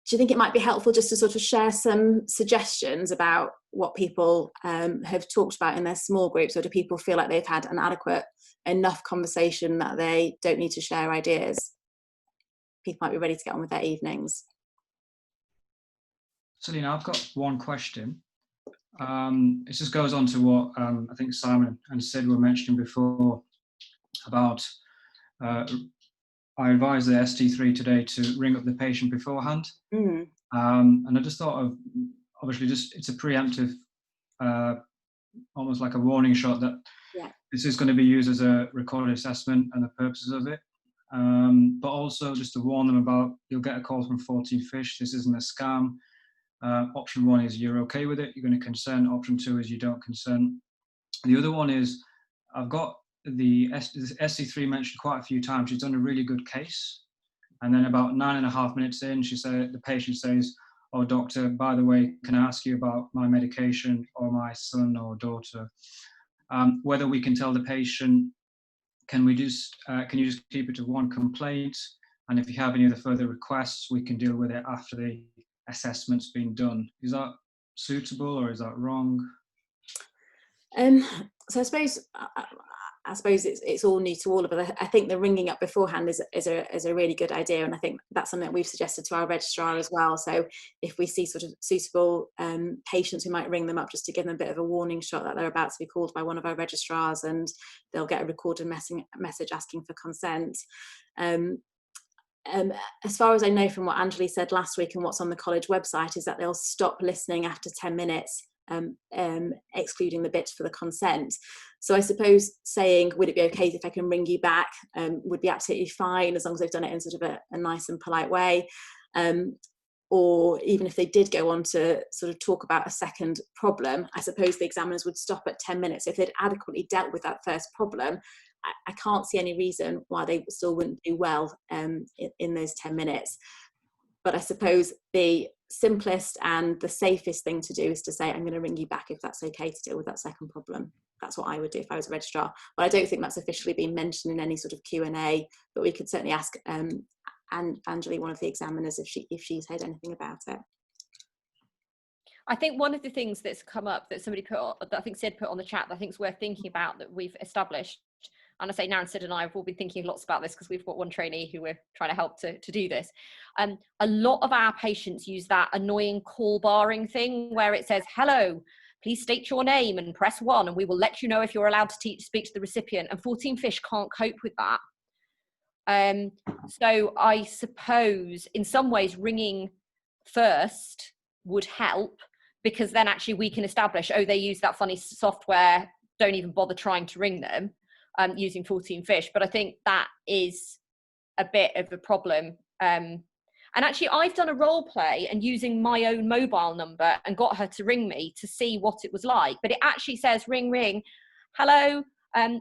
do you think it might be helpful just to sort of share some suggestions about what people have talked about in their small groups, or do people feel like they've had an adequate enough conversation that they don't need to share ideas? People might be ready to get on with their evenings. Selina, I've got one question. It just goes on to what I think Simon and Sid were mentioning before about I advised the ST3 today to ring up the patient beforehand. And I just thought of, obviously, it's a preemptive, almost like a warning shot that this is going to be used as a recorded assessment and the purposes of it. But also just to warn them about, you'll get a call from 14 Fish, this isn't a scam. Option 1 is you're okay with it, you're going to consent. Option 2 is you don't consent. The other one is, I've got the SC3 mentioned quite a few times, she's done a really good case. And then about 9.5 minutes in, the patient says, oh, doctor, by the way, can I ask you about my medication or my son or daughter? Whether we can tell the patient, can you just keep it to one complaint? And if you have any other further requests, we can deal with it after the assessment's been done. Is that suitable or is that wrong? So I suppose it's all new to all of us. I think the ringing up beforehand is a really good idea, and I think that's something that we've suggested to our registrar as well. So if we see sort of suitable patients, we might ring them up just to give them a bit of a warning shot that they're about to be called by one of our registrars, and they'll get a recorded message asking for consent. As far as I know from what Anjali said last week and what's on the college website, is that they'll stop listening after 10 minutes. Excluding the bit for the consent. So I suppose saying, would it be okay if I can ring you back, would be absolutely fine, as long as they've done it in sort of a nice and polite way. Or even if they did go on to sort of talk about a second problem, I suppose the examiners would stop at 10 minutes. If they'd adequately dealt with that first problem, I can't see any reason why they still wouldn't do well in those 10 minutes. But I suppose the simplest and the safest thing to do is to say, I'm going to ring you back if that's okay to deal with that second problem. That's what I would do if I was a registrar. But I don't think that's officially been mentioned in any sort of Q&A, but we could certainly ask Anjali, one of the examiners, if she's heard anything about it. I think one of the things that's come up that somebody that I think Sid put on the chat that I think is worth thinking about, that we've established, and I say Naren, Sid and I have all been thinking lots about this because we've got one trainee who we're trying to help to do this. A lot of our patients use that annoying call barring thing where it says, hello, please state your name and press 1 and we will let you know if you're allowed to speak to the recipient. And 14 Fish can't cope with that. So I suppose in some ways ringing first would help, because then actually we can establish, oh, they use that funny software, don't even bother trying to ring them using 14 Fish. But I think that is a bit of a problem. And actually I've done a role play and using my own mobile number and got her to ring me to see what it was like. But it actually says, ring, ring, hello,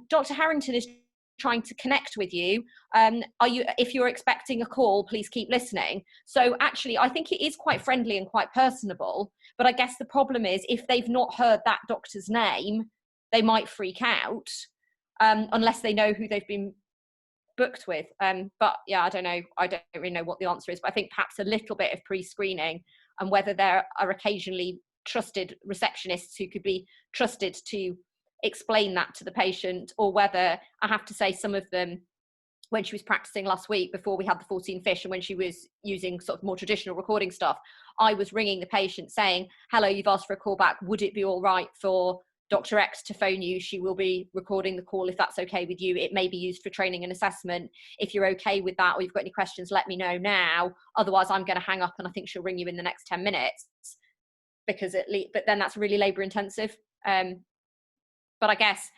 Dr. Harrington is trying to connect with you. If you're expecting a call, please keep listening. So actually, I think it is quite friendly and quite personable. But I guess the problem is if they've not heard that doctor's name, they might freak out unless they know who they've been booked with. But yeah, I don't know. I don't really know what the answer is. But I think perhaps a little bit of pre-screening, and whether there are occasionally trusted receptionists who could be trusted to explain that to the patient, or whether, I have to say, some of them, when she was practicing last week before we had the 14 Fish and when she was using sort of more traditional recording stuff, I was ringing the patient saying, hello, you've asked for a call back. Would it be all right for Dr. X to phone you? She will be recording the call if that's okay with you. It may be used for training and assessment. If you're okay with that or you've got any questions, let me know now. Otherwise, I'm going to hang up and I think she'll ring you in the next 10 minutes because but then that's really labour intensive. But I guess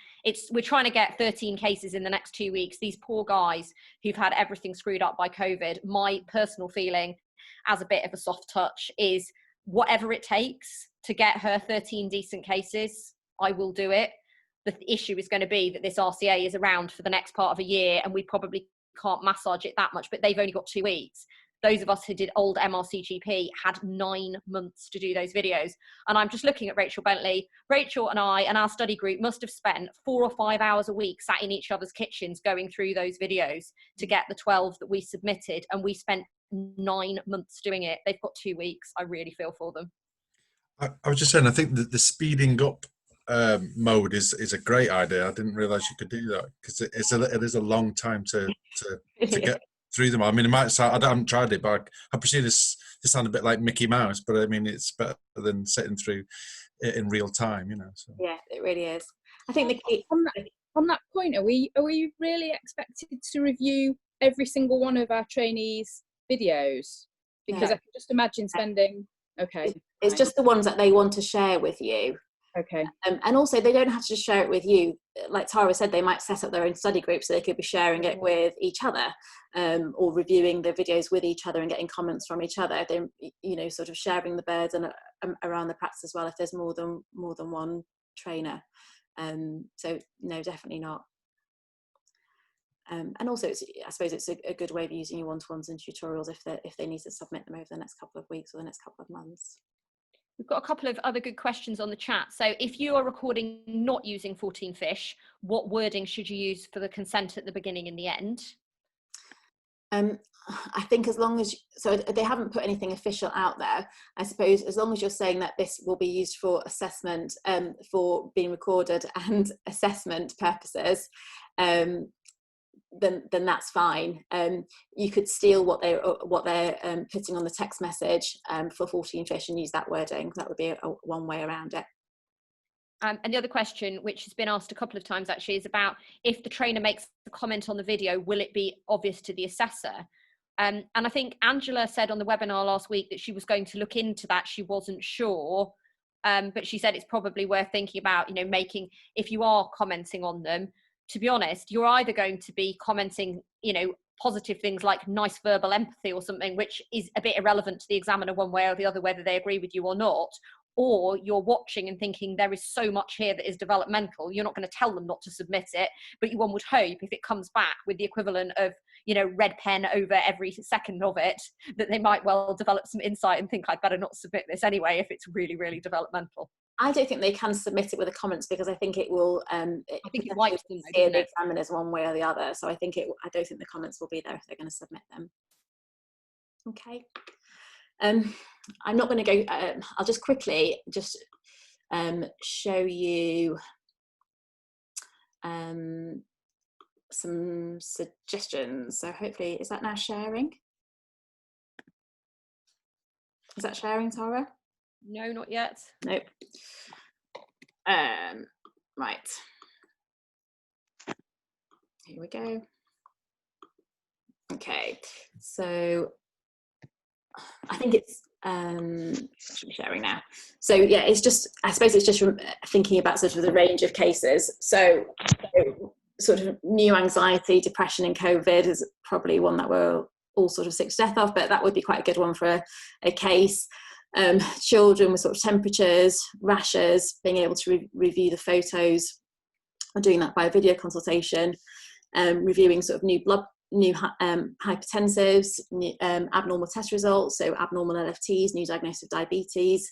we're trying to get 13 cases in the next 2 weeks. These poor guys who've had everything screwed up by COVID. My personal feeling as a bit of a soft touch is whatever it takes to get her 13 decent cases, I will do it. The issue is going to be that this RCA is around for the next part of a year and we probably can't massage it that much, but they've only got 2 weeks. Those of us who did old MRCGP had 9 months to do those videos. And I'm just looking at Rachel Bentley. Rachel and I and our study group must have spent 4 or 5 hours a week sat in each other's kitchens going through those videos to get the 12 that we submitted. And we spent 9 months doing it. They've got 2 weeks. I really feel for them. I was just saying, I think that the speeding up mode is a great idea. I didn't realise you could do that because it is a long time to get through them. I mean, it might sound, I haven't tried it, but I presume this sound a bit like Mickey Mouse, but I mean, it's better than sitting through it in real time, you know. So. Yeah, it really is. I think the key on that point, are we really expected to review every single one of our trainees' videos? Because I can just imagine spending. Okay, it's just the ones that they want to share with you. Okay. And also they don't have to just share it with you. Like Tara said, they might set up their own study group so they could be sharing it with each other, or reviewing the videos with each other and getting comments from each other. They're, you know, sort of sharing the burden around the practice as well if there's more than one trainer. So no, definitely not. And also, I suppose it's a good way of using your one-to-ones and tutorials if they need to submit them over the next couple of weeks or the next couple of months. We've got a couple of other good questions on the chat. So if you are recording not using 14 Fish, what wording should you use for the consent at the beginning and the end? I think as long as, so they haven't put anything official out there, I suppose as long as you're saying that this will be used for assessment, for being recorded and assessment purposes, then that's fine. You could steal what they're putting on the text message for 14 Fish and use that wording. That would be one way around it. And the other question, which has been asked a couple of times actually, is about if the trainer makes a comment on the video, will it be obvious to the assessor? And I think Angela said on the webinar last week that she was going to look into that. She wasn't sure, but she said it's probably worth thinking about, you know, making, if you are commenting on them, to be honest, you're either going to be commenting, you know, positive things like nice verbal empathy or something, which is a bit irrelevant to the examiner one way or the other, whether they agree with you or not, or you're watching and thinking there is so much here that is developmental. You're not going to tell them not to submit it, but one would hope if it comes back with the equivalent of, you know, red pen over every second of it, that they might well develop some insight and think I'd better not submit this anyway if it's really, really developmental. I don't think they can submit it with the comments because I think it will. I think it wipes them. The examiners one way or the other. So I think I don't think the comments will be there if they're going to submit them. Okay. I'm not going to go. I'll just quickly show you some suggestions. So hopefully, is that now sharing? Is that sharing, Tara? No, not yet. Nope. Right. Here we go. Okay, so I think it's I should be sharing now. So yeah, it's just, I suppose it's just from thinking about sort of the range of cases. So sort of new anxiety, depression in COVID is probably one that we're all sort of sick to death of, but that would be quite a good one for a case. Children with sort of temperatures, rashes, being able to review the photos, or doing that by a video consultation, reviewing sort of new hypertensives, abnormal test results, so abnormal LFTs, new diagnosis of diabetes,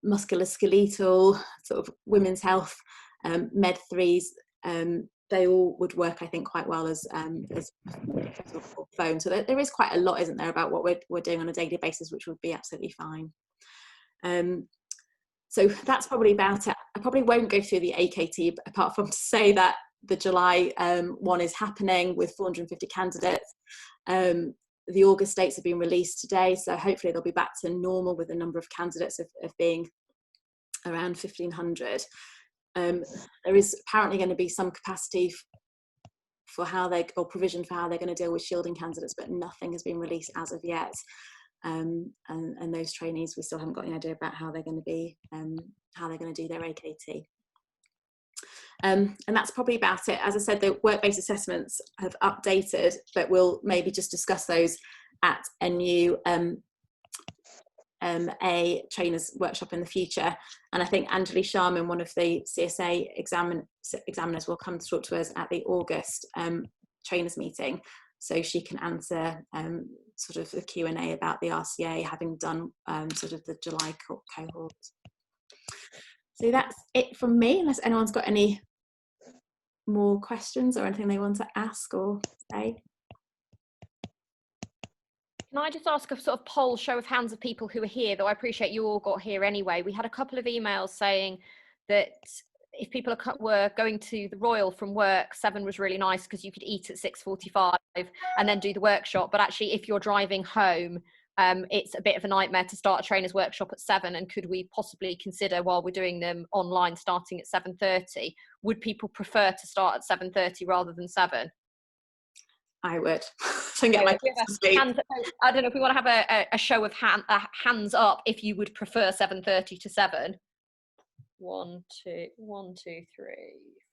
musculoskeletal, sort of women's health, med3s, they all would work, I think, quite well as phone. So there is quite a lot, isn't there, about what we're doing on a daily basis, which would be absolutely fine. So that's probably about it. I probably won't go through the AKT, apart from to say that the July one is happening with 450 candidates. The August dates have been released today, so hopefully they'll be back to normal with the number of candidates of being around 1,500. There is apparently going to be some capacity for how they, or provision for how they're going to deal with shielding candidates, but nothing has been released as of yet. And those trainees, we still haven't got any idea about how they're going to be, how they're going to do their AKT. And that's probably about it. As I said, the work-based assessments have updated, but we'll maybe just discuss those at a new a trainers workshop in the future. And I think Anjali Sharman, one of the CSA examiners, will come to talk to us at the August trainers meeting, so she can answer sort of the Q&A about the RCA, having done sort of the July cohort. So that's it from me, unless anyone's got any more questions or anything they want to ask or say. Can I just ask a sort of poll, show of hands of people who are here, though I appreciate you all got here anyway. We had a couple of emails saying that if people were going to the Royal from work, 7 was really nice because you could eat at 6:45 and then do the workshop. But actually, if you're driving home, it's a bit of a nightmare to start a trainer's workshop at 7. And could we possibly consider, while we're doing them online, starting at 7:30? Would people prefer to start at 7:30 rather than 7? I would. So get my kids to sleep. I don't know if we want to have a show of hands up if you would prefer 7:30 to 7. 1, 2, 3,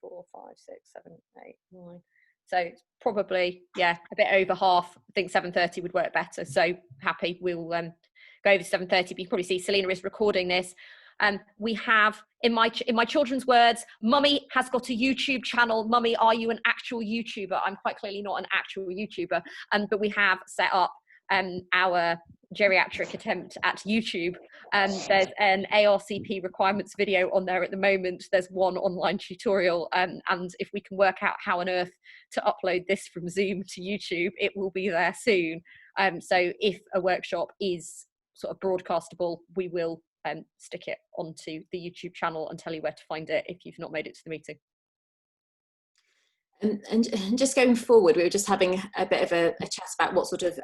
4, 5, 6, 7, 8, 9. So it's probably, yeah, a bit over half. I think 7:30 would work better. So happy, we'll go over 7:30. But you can probably see Selena is recording this. We have, in my children's words, Mummy has got a YouTube channel. Mummy, are you an actual YouTuber? I'm quite clearly not an actual YouTuber, but we have set up our geriatric attempt at YouTube. There's an ARCP requirements video on there at the moment. There's one online tutorial, and if we can work out how on earth to upload this from Zoom to YouTube, it will be there soon. So if a workshop is sort of broadcastable, we will stick it onto the YouTube channel and tell you where to find it if you've not made it to the meeting. And just going forward, we were just having a bit of a chat about what sort of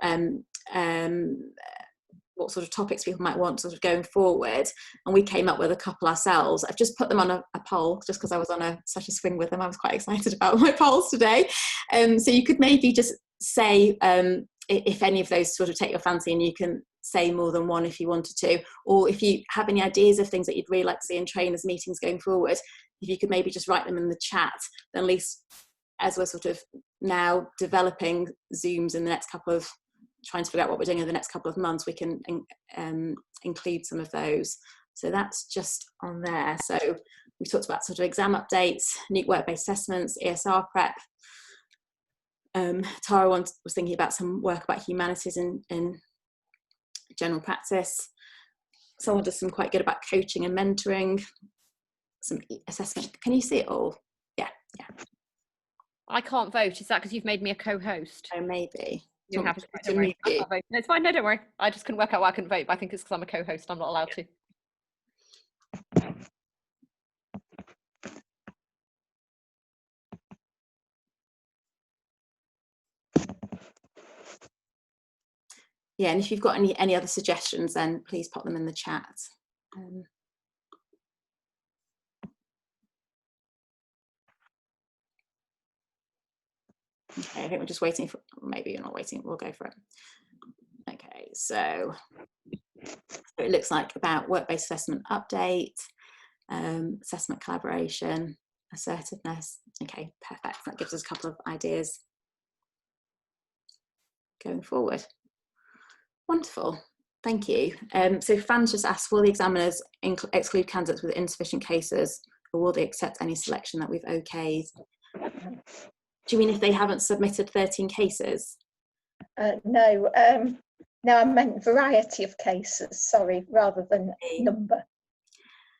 topics people might want sort of going forward, and we came up with a couple ourselves. I've just put them on a poll just because I was on such a swing with them. I was quite excited about my polls today. So you could maybe just say if any of those sort of take your fancy, and you can say more than one if you wanted to, or if you have any ideas of things that you'd really like to see in trainers meetings going forward, if you could maybe just write them in the chat, then at least as we're sort of now developing Zooms in the next couple of, trying to figure out what we're doing in the next couple of months, we can include some of those. So that's just on there. So we talked about sort of exam updates, NEET work-based assessments, ESR prep. Tara was thinking about some work about humanities in general practice. Someone does some quite good about coaching and mentoring, some assessment. Can you see it all? Yeah. I can't vote. Is that because you've made me a co-host? Oh, maybe. You have to worry. No, it's fine. No, don't worry. I just couldn't work out why I couldn't vote, but I think it's because I'm a co-host. I'm not allowed to. Yeah, and if you've got any other suggestions, then please pop them in the chat. Okay, I think we're just waiting for, maybe you're not waiting, we'll go for it. Okay, so it looks like about work-based assessment update, assessment collaboration, assertiveness. Okay, perfect. That gives us a couple of ideas going forward. Wonderful, thank you. So Fran's just asked, will the examiners exclude candidates with insufficient cases, or will they accept any selection that we've okayed? Do you mean if they haven't submitted 13 cases? No, no, I meant variety of cases, sorry, rather than number.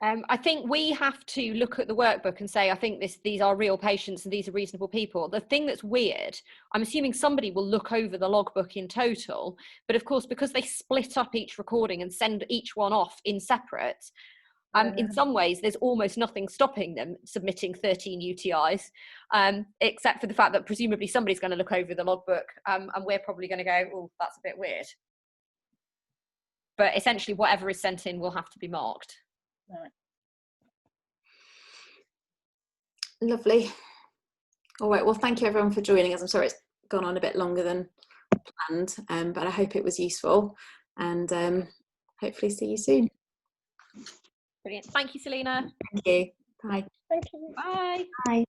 I think we have to look at the workbook and say, I think these are real patients and these are reasonable people. The thing that's weird, I'm assuming somebody will look over the logbook in total, but of course, because they split up each recording and send each one off in separate, in some ways, there's almost nothing stopping them submitting 13 UTIs, except for the fact that presumably somebody's going to look over the logbook and we're probably going to go, oh, that's a bit weird. But essentially, whatever is sent in will have to be marked. Right. Lovely. All right, well, thank you everyone for joining us. I'm sorry it's gone on a bit longer than planned, but I hope it was useful, and hopefully see you soon. Brilliant. Thank you, Selena. Thank you. Bye. Thank you. Bye. Bye.